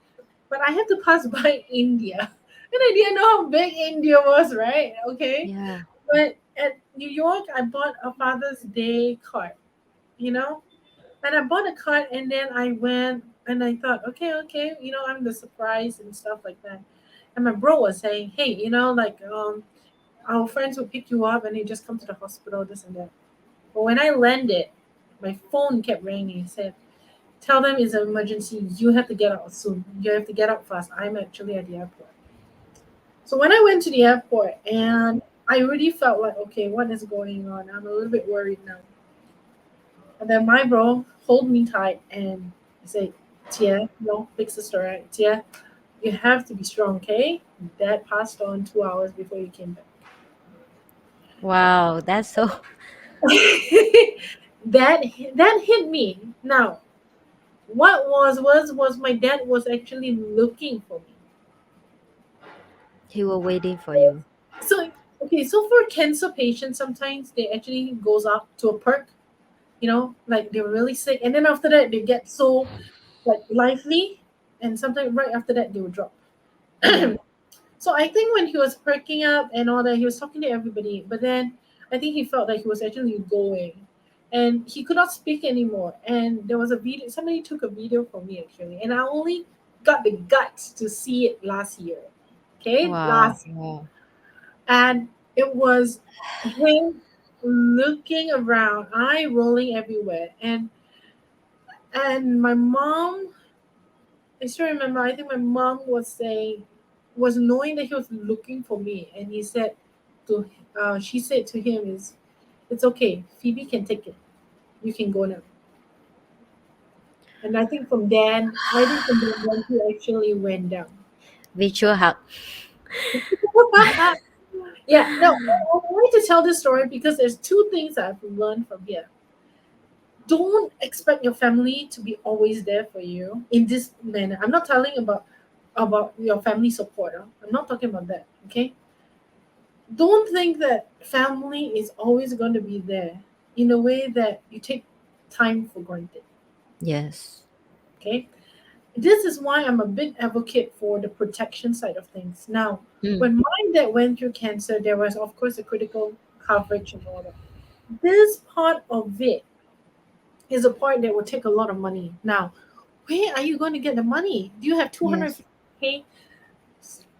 But I had to pass by India, and I didn't know how big India was, right? Okay, Yeah. but at New York, I bought a Father's Day card, you know, and I bought a card, and then I went and I thought, okay, okay, I'm the surprise and stuff like that. And my bro was saying, hey, like our friends will pick you up, and you just come to the hospital, this and that. But when I landed, my phone kept ringing. He said, tell them it's an emergency. You have to get out soon. You have to get out fast. I'm actually at the airport. So when I went to the airport, and I really felt like, okay, what is going on? I'm a little bit worried now. And then my bro hold me tight and say, Tia, no, fix the story. Tia, you have to be strong, okay? Dad passed on 2 hours before you came back. Wow, that's so. that hit me. Now, what was my dad was actually looking for me. He was waiting for you. So okay, so for cancer patients, sometimes they actually goes up to a perk, like they're really sick, and then after that they get so like lively, and sometimes right after that they will drop. Yeah. So I think when he was perking up and all that, he was talking to everybody, but then I think he felt like he was actually going, and he could not speak anymore. And there was a video. Somebody took a video for me actually, and I only got the guts to see it last year. Okay, Wow. last, Wow. and it was him looking around, eye rolling everywhere, and my mom. I still remember. I think my mom was knowing that he was looking for me, and to, she said to him, "Is it's okay. Phoebe can take it. You can go now." And I think from then he actually went down. Virtual hug. Yeah, no, I wanted to tell this story because there's two things I've learned from here. Don't expect your family to be always there for you in this manner. I'm not telling about your family support. I'm not talking about that. Okay, don't think that family is always going to be there in a way that you take time for granted. Yes. Okay, this is why I'm a big advocate for the protection side of things. Now, Mm. when my dad went through cancer, there was, of course, a critical coverage and all that. This part of it is a part that will take a lot of money. Now, where are you going to get the money? Do you have Yes. 250K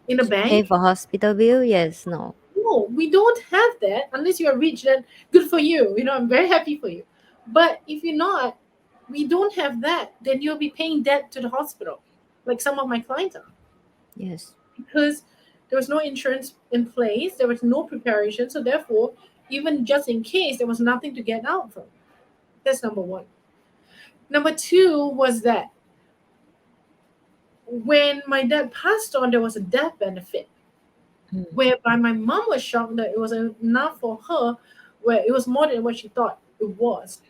in the To pay bank? for hospital bill? Yes. No. No, we don't have that unless you're rich. Then good for you. I'm very happy for you. But if you're not, we don't have that. Then you'll be paying debt to the hospital, like some of my clients are, Yes. because there was no insurance in place. There was no preparation. So therefore, even just in case, there was nothing to get out from. That's number one. Number two was that when my dad passed on, there was a death benefit, Mm. whereby my mom was shocked that it was enough for her, where it was more than what she thought it was.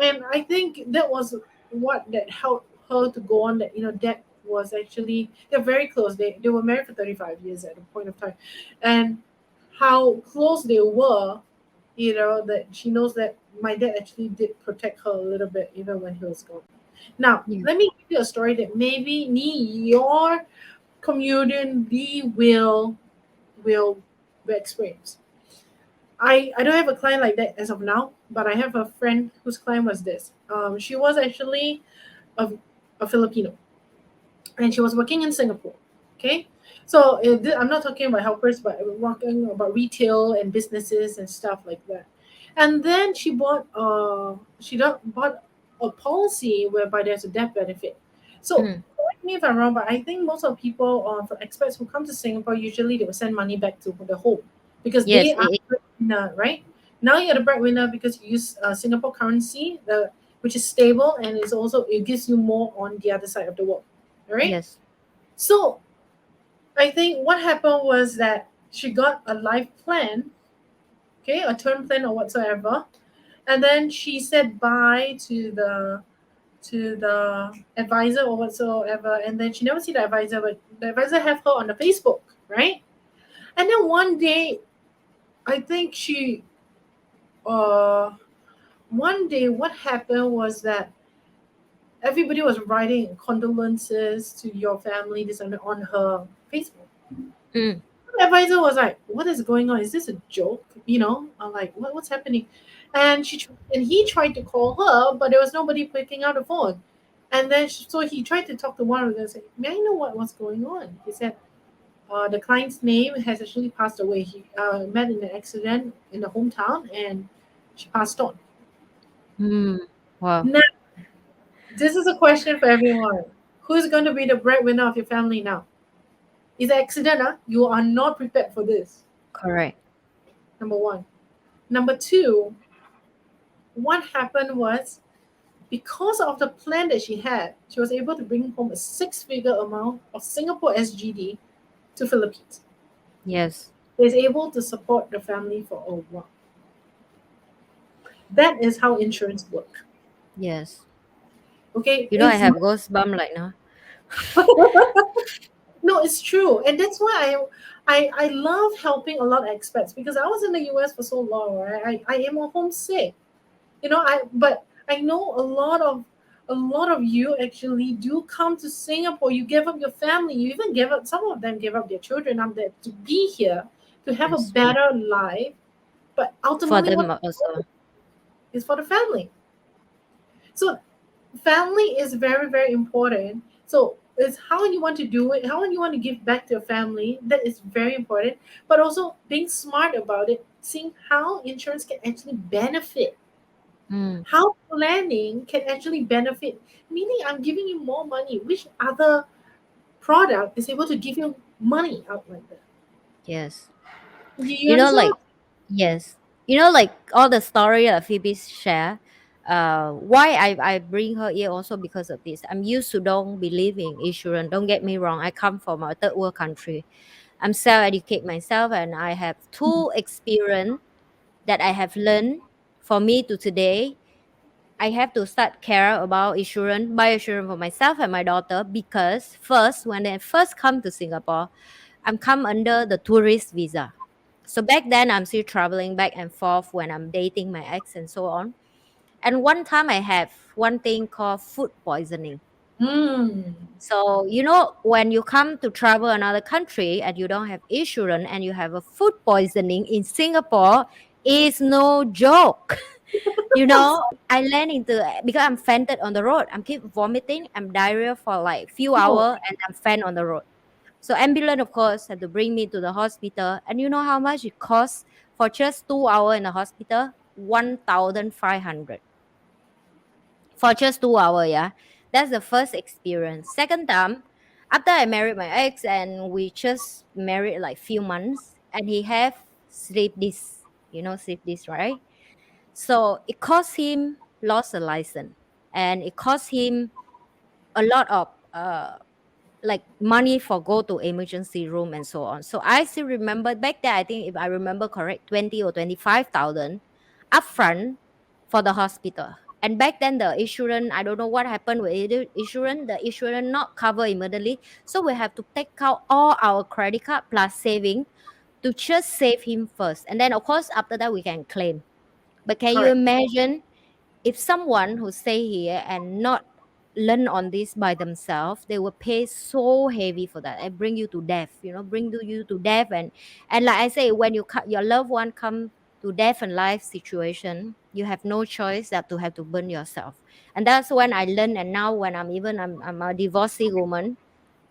And I think that was what that helped her to go on, that that was actually, they're very close. They were married for 35 years at a point of time. And how close they were, that she knows that my dad actually did protect her a little bit even when he was gone. Now, Yeah. let me give you a story that maybe your community will experience. I don't have a client like that as of now, but I have a friend whose client was this. She was actually a, a Filipino, and she was working in Singapore. Okay, so I'm not talking about helpers, but I'm talking about retail and businesses and stuff like that. And then bought a policy whereby there's a death benefit. So Mm. correct me if I'm wrong, but I think most of people, for expats who come to Singapore, usually they will send money back to the home because they Yes. are the breadwinner, right? Now you're the breadwinner because you use Singapore currency, which is stable, and it gives you more on the other side of the world. All right. Yes. So I think what happened was that she got a life plan, okay, a term plan or whatsoever, and then she said bye to the advisor or whatsoever, and then she never see the advisor, but the advisor have her on the Facebook, right? And then one day, I think uh, one day what happened was that everybody was writing condolences to your family this and that on her Facebook. Mm. The advisor was like, "What is going on? Is this a joke?" I'm like, "What's happening?" And he tried to call her, but there was nobody picking up the phone. And then so he tried to talk to one of them and say, "May I know what's going on?" He said, "The client's name has actually passed away. He met in an accident in the hometown, and she passed on." Mm. Wow. Now, this is a question for everyone: who's going to be the breadwinner of your family now? It's an accident, huh? You are not prepared for this. Correct. Number one. Number two, what happened was, because of the plan that she had, she was able to bring home a six-figure amount of Singapore SGD to Philippines. Yes. She was able to support the family for a while. That is how insurance work. Yes. Okay, You know, I it's have ghost bump right now. no, it's true, and that's why I love helping a lot of expats, because I was in the US for so long, right? I am a homesick. But I know a lot of you actually do come to Singapore. You give up your family. You even give up, some of them give up their children up there to be here, to have a That's true. better life. But For ultimately, what them also. is for the family. So family is very, very important. So it's how you want to do it, how you want to give back to your family. That is very important. But also being smart about it, seeing how insurance can actually benefit, Mm. how planning can actually benefit, meaning I'm giving you more money. Which other product is able to give you money out like that? Yes. You You know, understand? like, yes. You know, like all the story that Phoebe share. Why I bring her here also because of this. I'm used to don't believe in insurance. Don't get me wrong. I come from a third world country. I'm self-educate myself, and I have two experience that I have learned for me to today. I have to start care about insurance, buy insurance for myself and my daughter, because first, when I first come to Singapore, I'm come under the tourist visa. So back then, I'm still traveling back and forth when I'm dating my ex and so on. And one time I have one thing called food poisoning. Mm. So, when you come to travel another country and you don't have insurance and you have a food poisoning in Singapore, is no joke. I land into because I'm fainted on the road. I'm keep vomiting. I'm diarrhea for like few Oh, hours and I'm faint on the road. So ambulance, of course, had to bring me to the hospital. And you know how much it costs for just 2 hours in the hospital? 1,500 for just 2 hours. Yeah, that's the first experience. Second time, after I married my ex and we just married like few months, and he have sleep disc. Sleep disc, right? So it cost him lost a license, and it cost him a lot of like money for go to emergency room and so on. So I still remember back then. I think if I remember correct, 20 or 25,000 upfront for the hospital. And back then the insurance, I don't know what happened with insurance. The insurance not cover immediately, so we have to take out all our credit card plus saving to just save him first. And then of course after that we can claim. But can you correct. imagine if someone who stay here and not learn on this by themselves, they will pay so heavy for that and bring you to death, you to death. And like I say, when your loved one come to death and life situation, you have no choice that to have to burn yourself. And that's when I learned. And now when I'm a divorcee woman,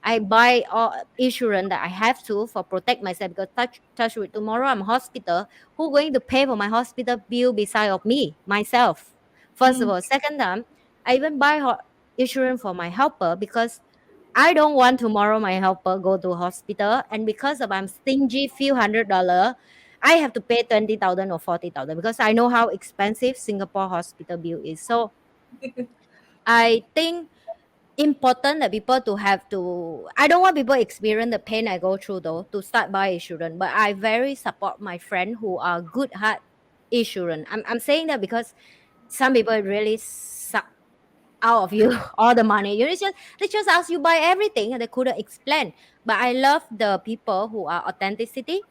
I buy all insurance that I have to for protect myself, because touch with tomorrow I'm hospital. Who going to pay for my hospital bill beside of me myself? First of Mm. all, second time, I even buy insurance for my helper, because I don't want tomorrow my helper go to hospital, and because of I'm stingy few $100, I have to pay 20,000 or 40,000, because I know how expensive Singapore hospital bill is. So I think important that people to have to I don't want people experience the pain I go through though to start buy insurance, but I very support my friend who are good heart insurance. I'm saying that because some people really suck out of you all the money. They just ask you buy everything and they couldn't explain. But I love the people who are authenticity,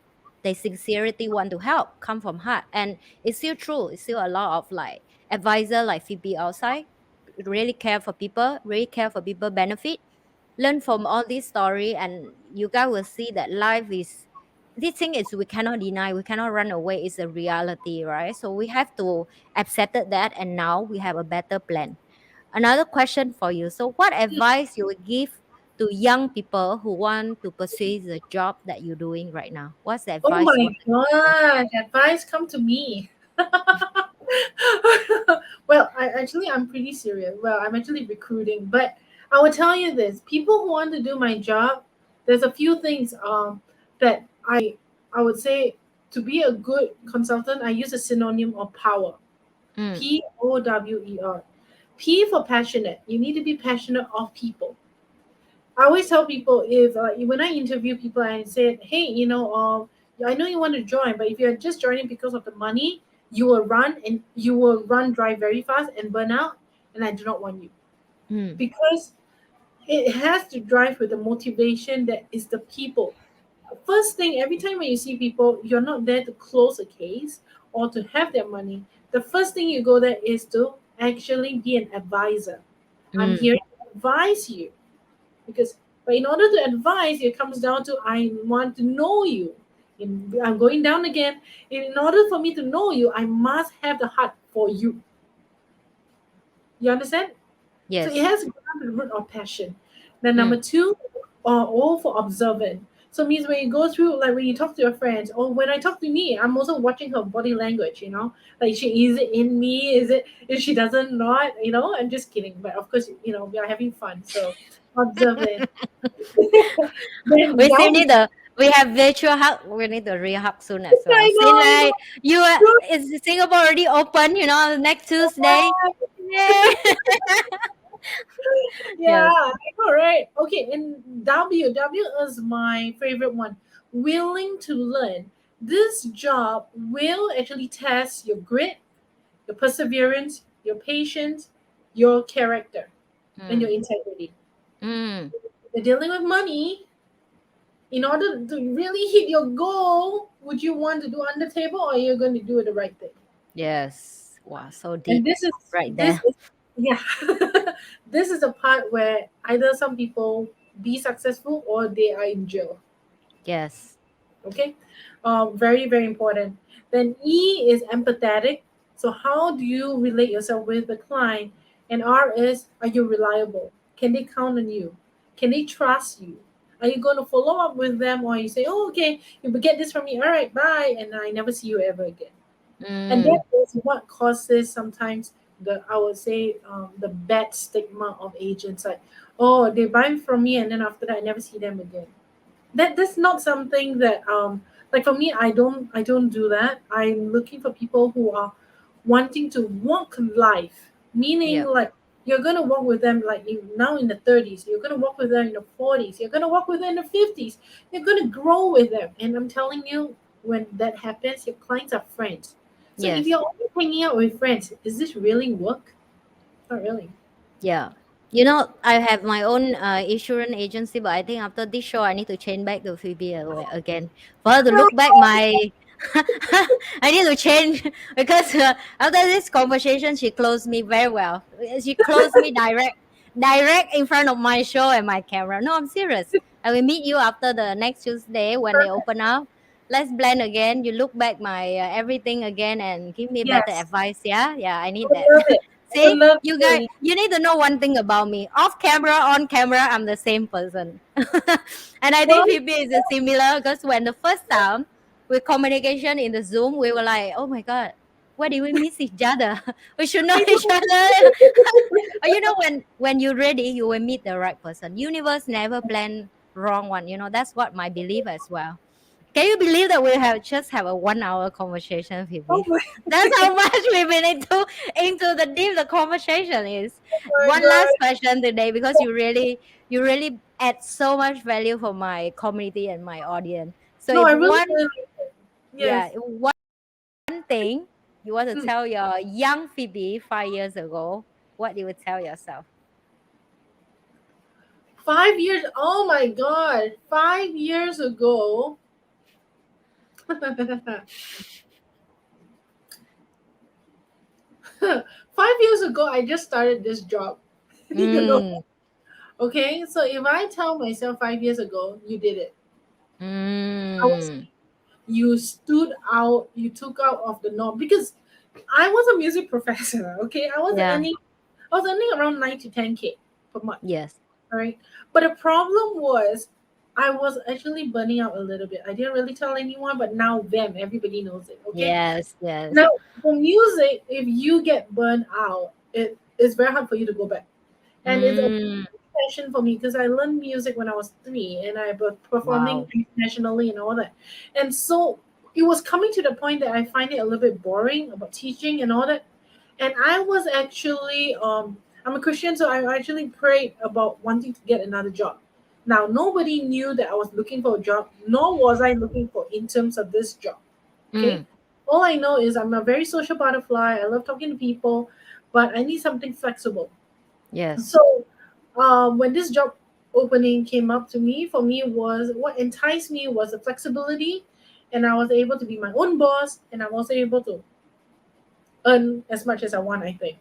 they sincerity want to help, come from heart. And it's still true. It's still a lot of like advisor like Phoebe outside, really care for people, really care for people benefit. Learn from all this story, and you guys will see that life is this thing is we cannot deny, we cannot run away. It's a reality, right? So we have to accept that, and now we have a better plan. Another question for you. So, what advice you would give to young people who want to pursue the job that you're doing right now? What's the Oh advice you my want to give them? God, advice come to me. Well, I'm pretty serious. Well, I'm actually recruiting, but I will tell you this: people who want to do my job, there's a few things that I would say to be a good consultant. I use a synonym of power. Mm, Power. P for passionate. You need to be passionate of people. I always tell people if when I interview people, I said, hey, I know you want to join, but if you're just joining because of the money, you will run dry very fast and burn out, and I do not want you, mm, because it has to drive with the motivation that is the people. First thing, every time when you see people, you're not there to close a case or to have their money. The first thing you go there is to actually be an advisor. I'm mm. here to advise you, because but in order to advise, it comes down to I want to know you. I'm going down again. In order for me to know you, I must have the heart for you. You understand? So it Yes. has to go down to the root of passion. Then Mm, number two, all for observant. So it means when you go through, like when you talk to your friends, or when I talk to me, I'm also watching her body language. Like she is it in me? Is it if she doesn't not? I'm just kidding, but of course, we are having fun. So observant. Then we still down. need the we have virtual hug. We need the real hug soon as well. I See, know, I like know. you are, is Singapore already open? Next Tuesday. Yay! Yeah, Yes. I know, right? Okay, and W is my favorite one. Willing to learn. This job will actually test your grit, your perseverance, your patience, your character, and your Mm, integrity. mm, You're dealing with money. In order to really hit your goal, would you want to do under table or you're going to do the right thing? Yes. Wow, so And deep right this there. is yeah, this is the part where either some people be successful or they are in jail. Yes. Okay, very very important. Then E is empathetic. So how do you relate yourself with the client? And R is, are you reliable? Can they count on you? Can they trust you? Are you going to follow up with them, or you say, oh, okay, you will get this from me, all right, bye, and I never see you ever again? And that Mm, is what causes sometimes the, I would say, the bad stigma of agents, like, oh, they buy from me and then after that I never see them again. That's not something that, like for me, I don't do that. I'm looking for people who are wanting to walk life, meaning yeah. like you're gonna walk with them, like you now in the 30s, you're gonna walk with them in the 40s, you're gonna walk with them in the 50s, you're gonna grow with them. And I'm telling you, when that happens, your clients are friends. So if Yes. you're only hanging out with friends, is this really work? Not really. Yeah. You know, I have my own insurance agency, but I think after this show, I need to change back to Phoebe again. For her to look back my, I need to change because after this conversation, she closed me very well. She closed me direct in front of my show and my camera. No, I'm serious. I will meet you after the next Tuesday when they open up. Let's blend again. You look back my everything again and give me better Yes, advice. Yeah, yeah, I I need would that. love it. I would See, love you guys, to. you need to know one thing about me. Off camera, on camera, I'm the same person. And I think Well, Phoebe is a similar because when the first time we communication in the Zoom, we were like, oh my God, why did we miss each other? We should know I each know. other. You know, when you're ready, you will meet the right person. Universe never plan wrong one. You know, that's what my belief as well. Can you believe that we have just have a 1 hour conversation, Oh Phoebe? my, That's how much we've been into the deep the conversation is. my One last God. question today because you really add so much value for my community and my audience. So No, if I really, one really, yes. yeah, if one thing you want to Mm. tell your young Phoebe 5 years ago, what you would tell yourself? 5 years. Oh my God. 5 years ago. 5 years ago, I just started this job. You know. Mm, Okay. So if I tell myself 5 years ago, you did it. I was. mm, You stood out. You took out of the norm because I was a music professor. Okay. yeah, I was earning around 9 to 10K per month. yes, All right. But the problem was I was actually burning out a little bit. I didn't really tell anyone, but now them, everybody knows it. Okay. yes, yes. Now for music, if you get burned out, it is very hard for you to go back. And it's a Mm, passion for me because I learned music when I was 3 and I was performing wow. internationally and all that. And so it was coming to the point that I find it a little bit boring about teaching and all that. And I was actually, I'm a Christian, so I actually prayed about wanting to get another job. Now, nobody knew that I was looking for a job, nor was I looking for in terms of this job. Okay. Mm, All I know is I'm a very social butterfly. I love talking to people, but I need something flexible. yes. So, when this job opening came up to me, for me was what enticed me was the flexibility, and I was able to be my own boss, and I'm also able to earn as much as I want. I think.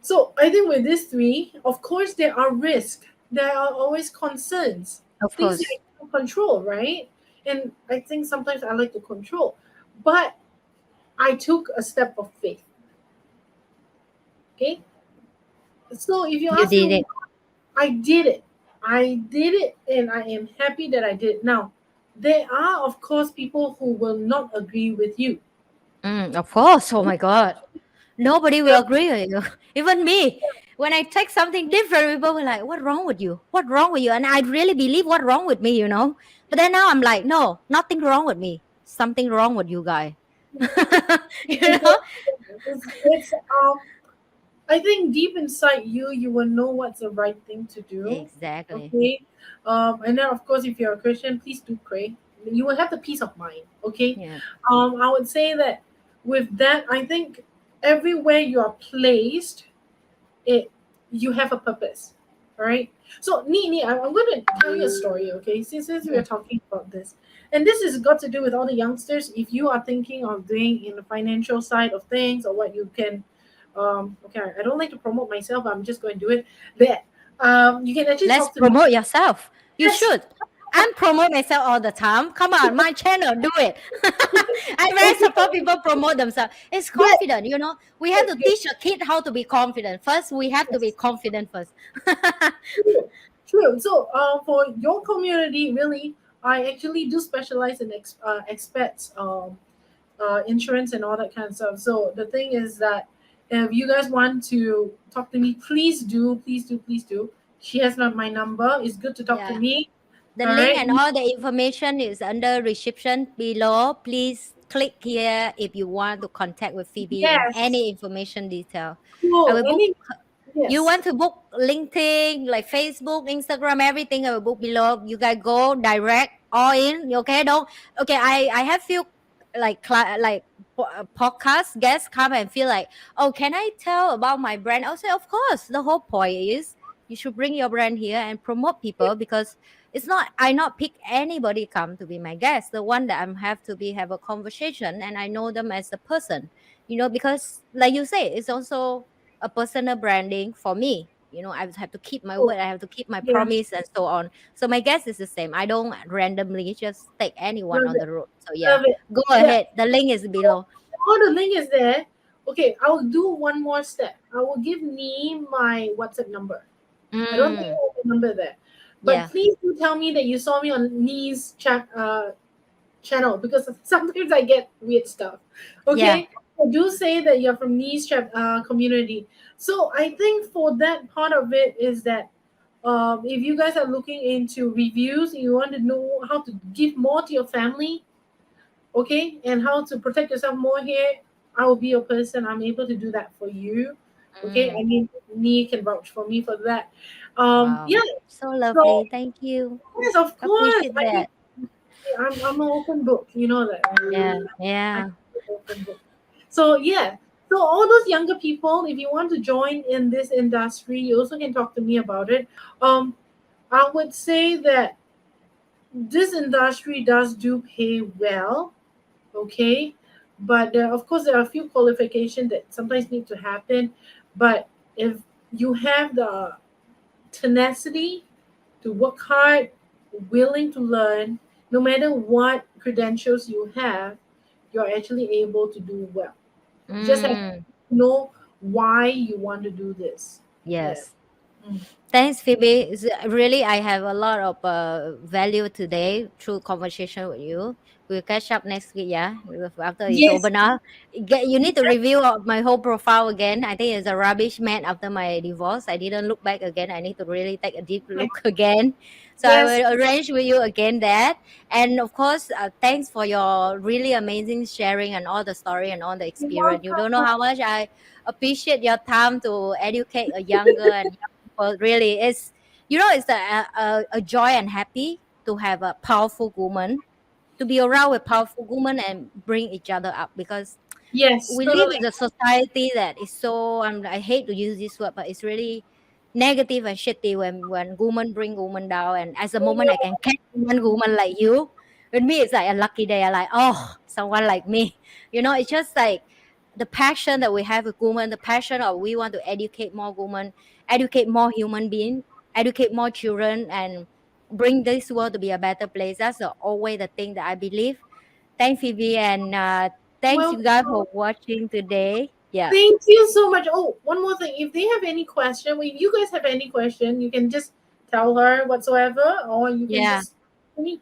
So I think with these three, of course, there are risks. There are always concerns, Of things that course. I can't control, right? And I think sometimes I like to control, but I took a step of faith. Okay, so if you You ask me, did it. I did it. I did it, and I am happy that I did. Now, there are of course people who will not agree with you. Of course. Oh my God. Nobody will agree with you. Even me. When I take something different, people were like, what wrong with you? What wrong with you? And I really believe what wrong with me, you know? But then now I'm like, no, nothing wrong with me. Something wrong with you guys. You know? It's I think deep inside you, you will know what's the right thing to do. Exactly. Okay. And then of course, if you're a Christian, please do pray. You will have the peace of mind. Okay. Yeah. I would say that with that, I think everywhere you are placed, it you have a purpose. All right. So, Nini, I'm going to tell you a story, okay? Since we are Mm. talking about this, and this has got to do with all the youngsters. If you are thinking of doing in the financial side of things, or what you can, okay, I don't like to promote myself. I'm just going to do it. That you can actually Let's talk to me. promote yourself. You Yes. should. I'm promote myself all the time. Come on, my channel, do it. I very Okay. support people promote themselves. It's Yes. confident, you know. We have Yes. to Yes. teach a kid how to be confident. First, we have to be Yes. confident first. True. True. So, for your community, really, I actually do specialize in expats. Insurance and all that kind of stuff. So the thing is that if you guys want to talk to me, please do, please do, please do. She has not my number. It's good to talk to Yeah. me. The All link right. and all the information is under reception below. Please click here if you want to contact with Phoebe in Yes. any information detail. I Cool. will book. Any? You Yes. want to book LinkedIn, like Facebook, Instagram, everything I will book below. You guys go direct all in. Okay, don't. Okay, I have few like podcast guests come and feel like, oh, can I tell about my brand? I'll say, of course. The whole point is you should bring your brand here and promote people, because it's not I not pick anybody come to be my guest. The one that I'm have to be have a conversation and I know them as a person. Because like you say, it's also a personal branding for me. I have to keep my Cool. word, I have to keep my Yeah. promise and so on. So my guess is the same. I don't randomly just take anyone Love on it. the road. So yeah, Love it. go Yeah. ahead. The link is below. Oh, the link is there. Okay, I'll do one more step. I will give me my WhatsApp number. I don't think I Mm, have the number there. But yeah. please do tell me that you saw me on Ni's channel, because sometimes I get weird stuff. Yeah. Okay, so do say that you're from Niche community. So I think for that part of it is that if you guys are looking into reviews, you want to know how to give more to your family, okay, and how to protect yourself more here. I will be your person. I'm able to do that for you. Okay, Mm, I mean, Ni can vouch for me for that. wow. Yeah. So So lovely. Thank you. yes, of course. Appreciate I mean, that. I'm an open book. You know that. Yeah. I'm Yeah. an open book. So yeah. So all those younger people, if you want to join in this industry, you also can talk to me about it. Um, I would say that this industry does do pay well, okay, but of course there are a few qualifications that sometimes need to happen. But if you have the tenacity to work hard, willing to learn, no matter what credentials you have, you're actually able to do well. You just have to Mm, know why you want to do this. Yeah. yes. Mm. Thanks, Phoebe. Really, I have a lot of value today through conversation with you. We'll catch up next week, yeah, after it's over Yes. now. You need to review my whole profile again. I think it's a rubbish man after my divorce. I didn't look back again. I need to really take a deep look again. So I Yes. will arrange with you again that. And of course, thanks for your really amazing sharing and all the story and all the You're experience. You don't know welcome. how much I appreciate your time to educate a younger and people. Really, it's a joy and happy to have a powerful woman, to be around with powerful women and bring each other up, because Yes, we live totally. in a society that is so, I hate to use this word, but it's really negative and shitty when women bring women down. And as a moment I can catch one woman like you, with me it's like a lucky day. I like, oh, someone like me. It's just like the passion that we have with women, the passion of we want to educate more women, educate more human beings, educate more children, and bring this world to be a better place. That's always the thing that I believe. Thanks, Phoebe, and thanks you guys Welcome. for watching today. Yeah. Thank you so much. Oh, one more thing. If they have any question, well, if you guys have any question, you can just tell her whatsoever, or you can Yeah. just me.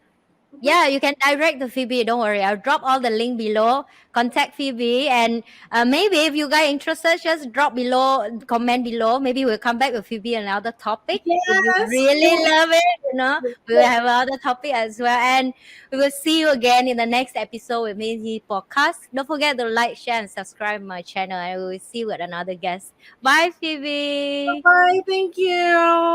Mhm. Yeah, you can direct to Phoebe. Don't worry. I'll drop all the link below. Contact Phoebe. And maybe if you guys interested, just drop below, comment below. Maybe we'll come back with Phoebe another topic. If you Yes, it really will love it, be we will good. have another topic as well. And we will see you again in the next episode with Nhi Podcast. Don't forget to like, share, and subscribe my channel. And we will see you with another guest. Bye, Phoebe. Bye. Thank you.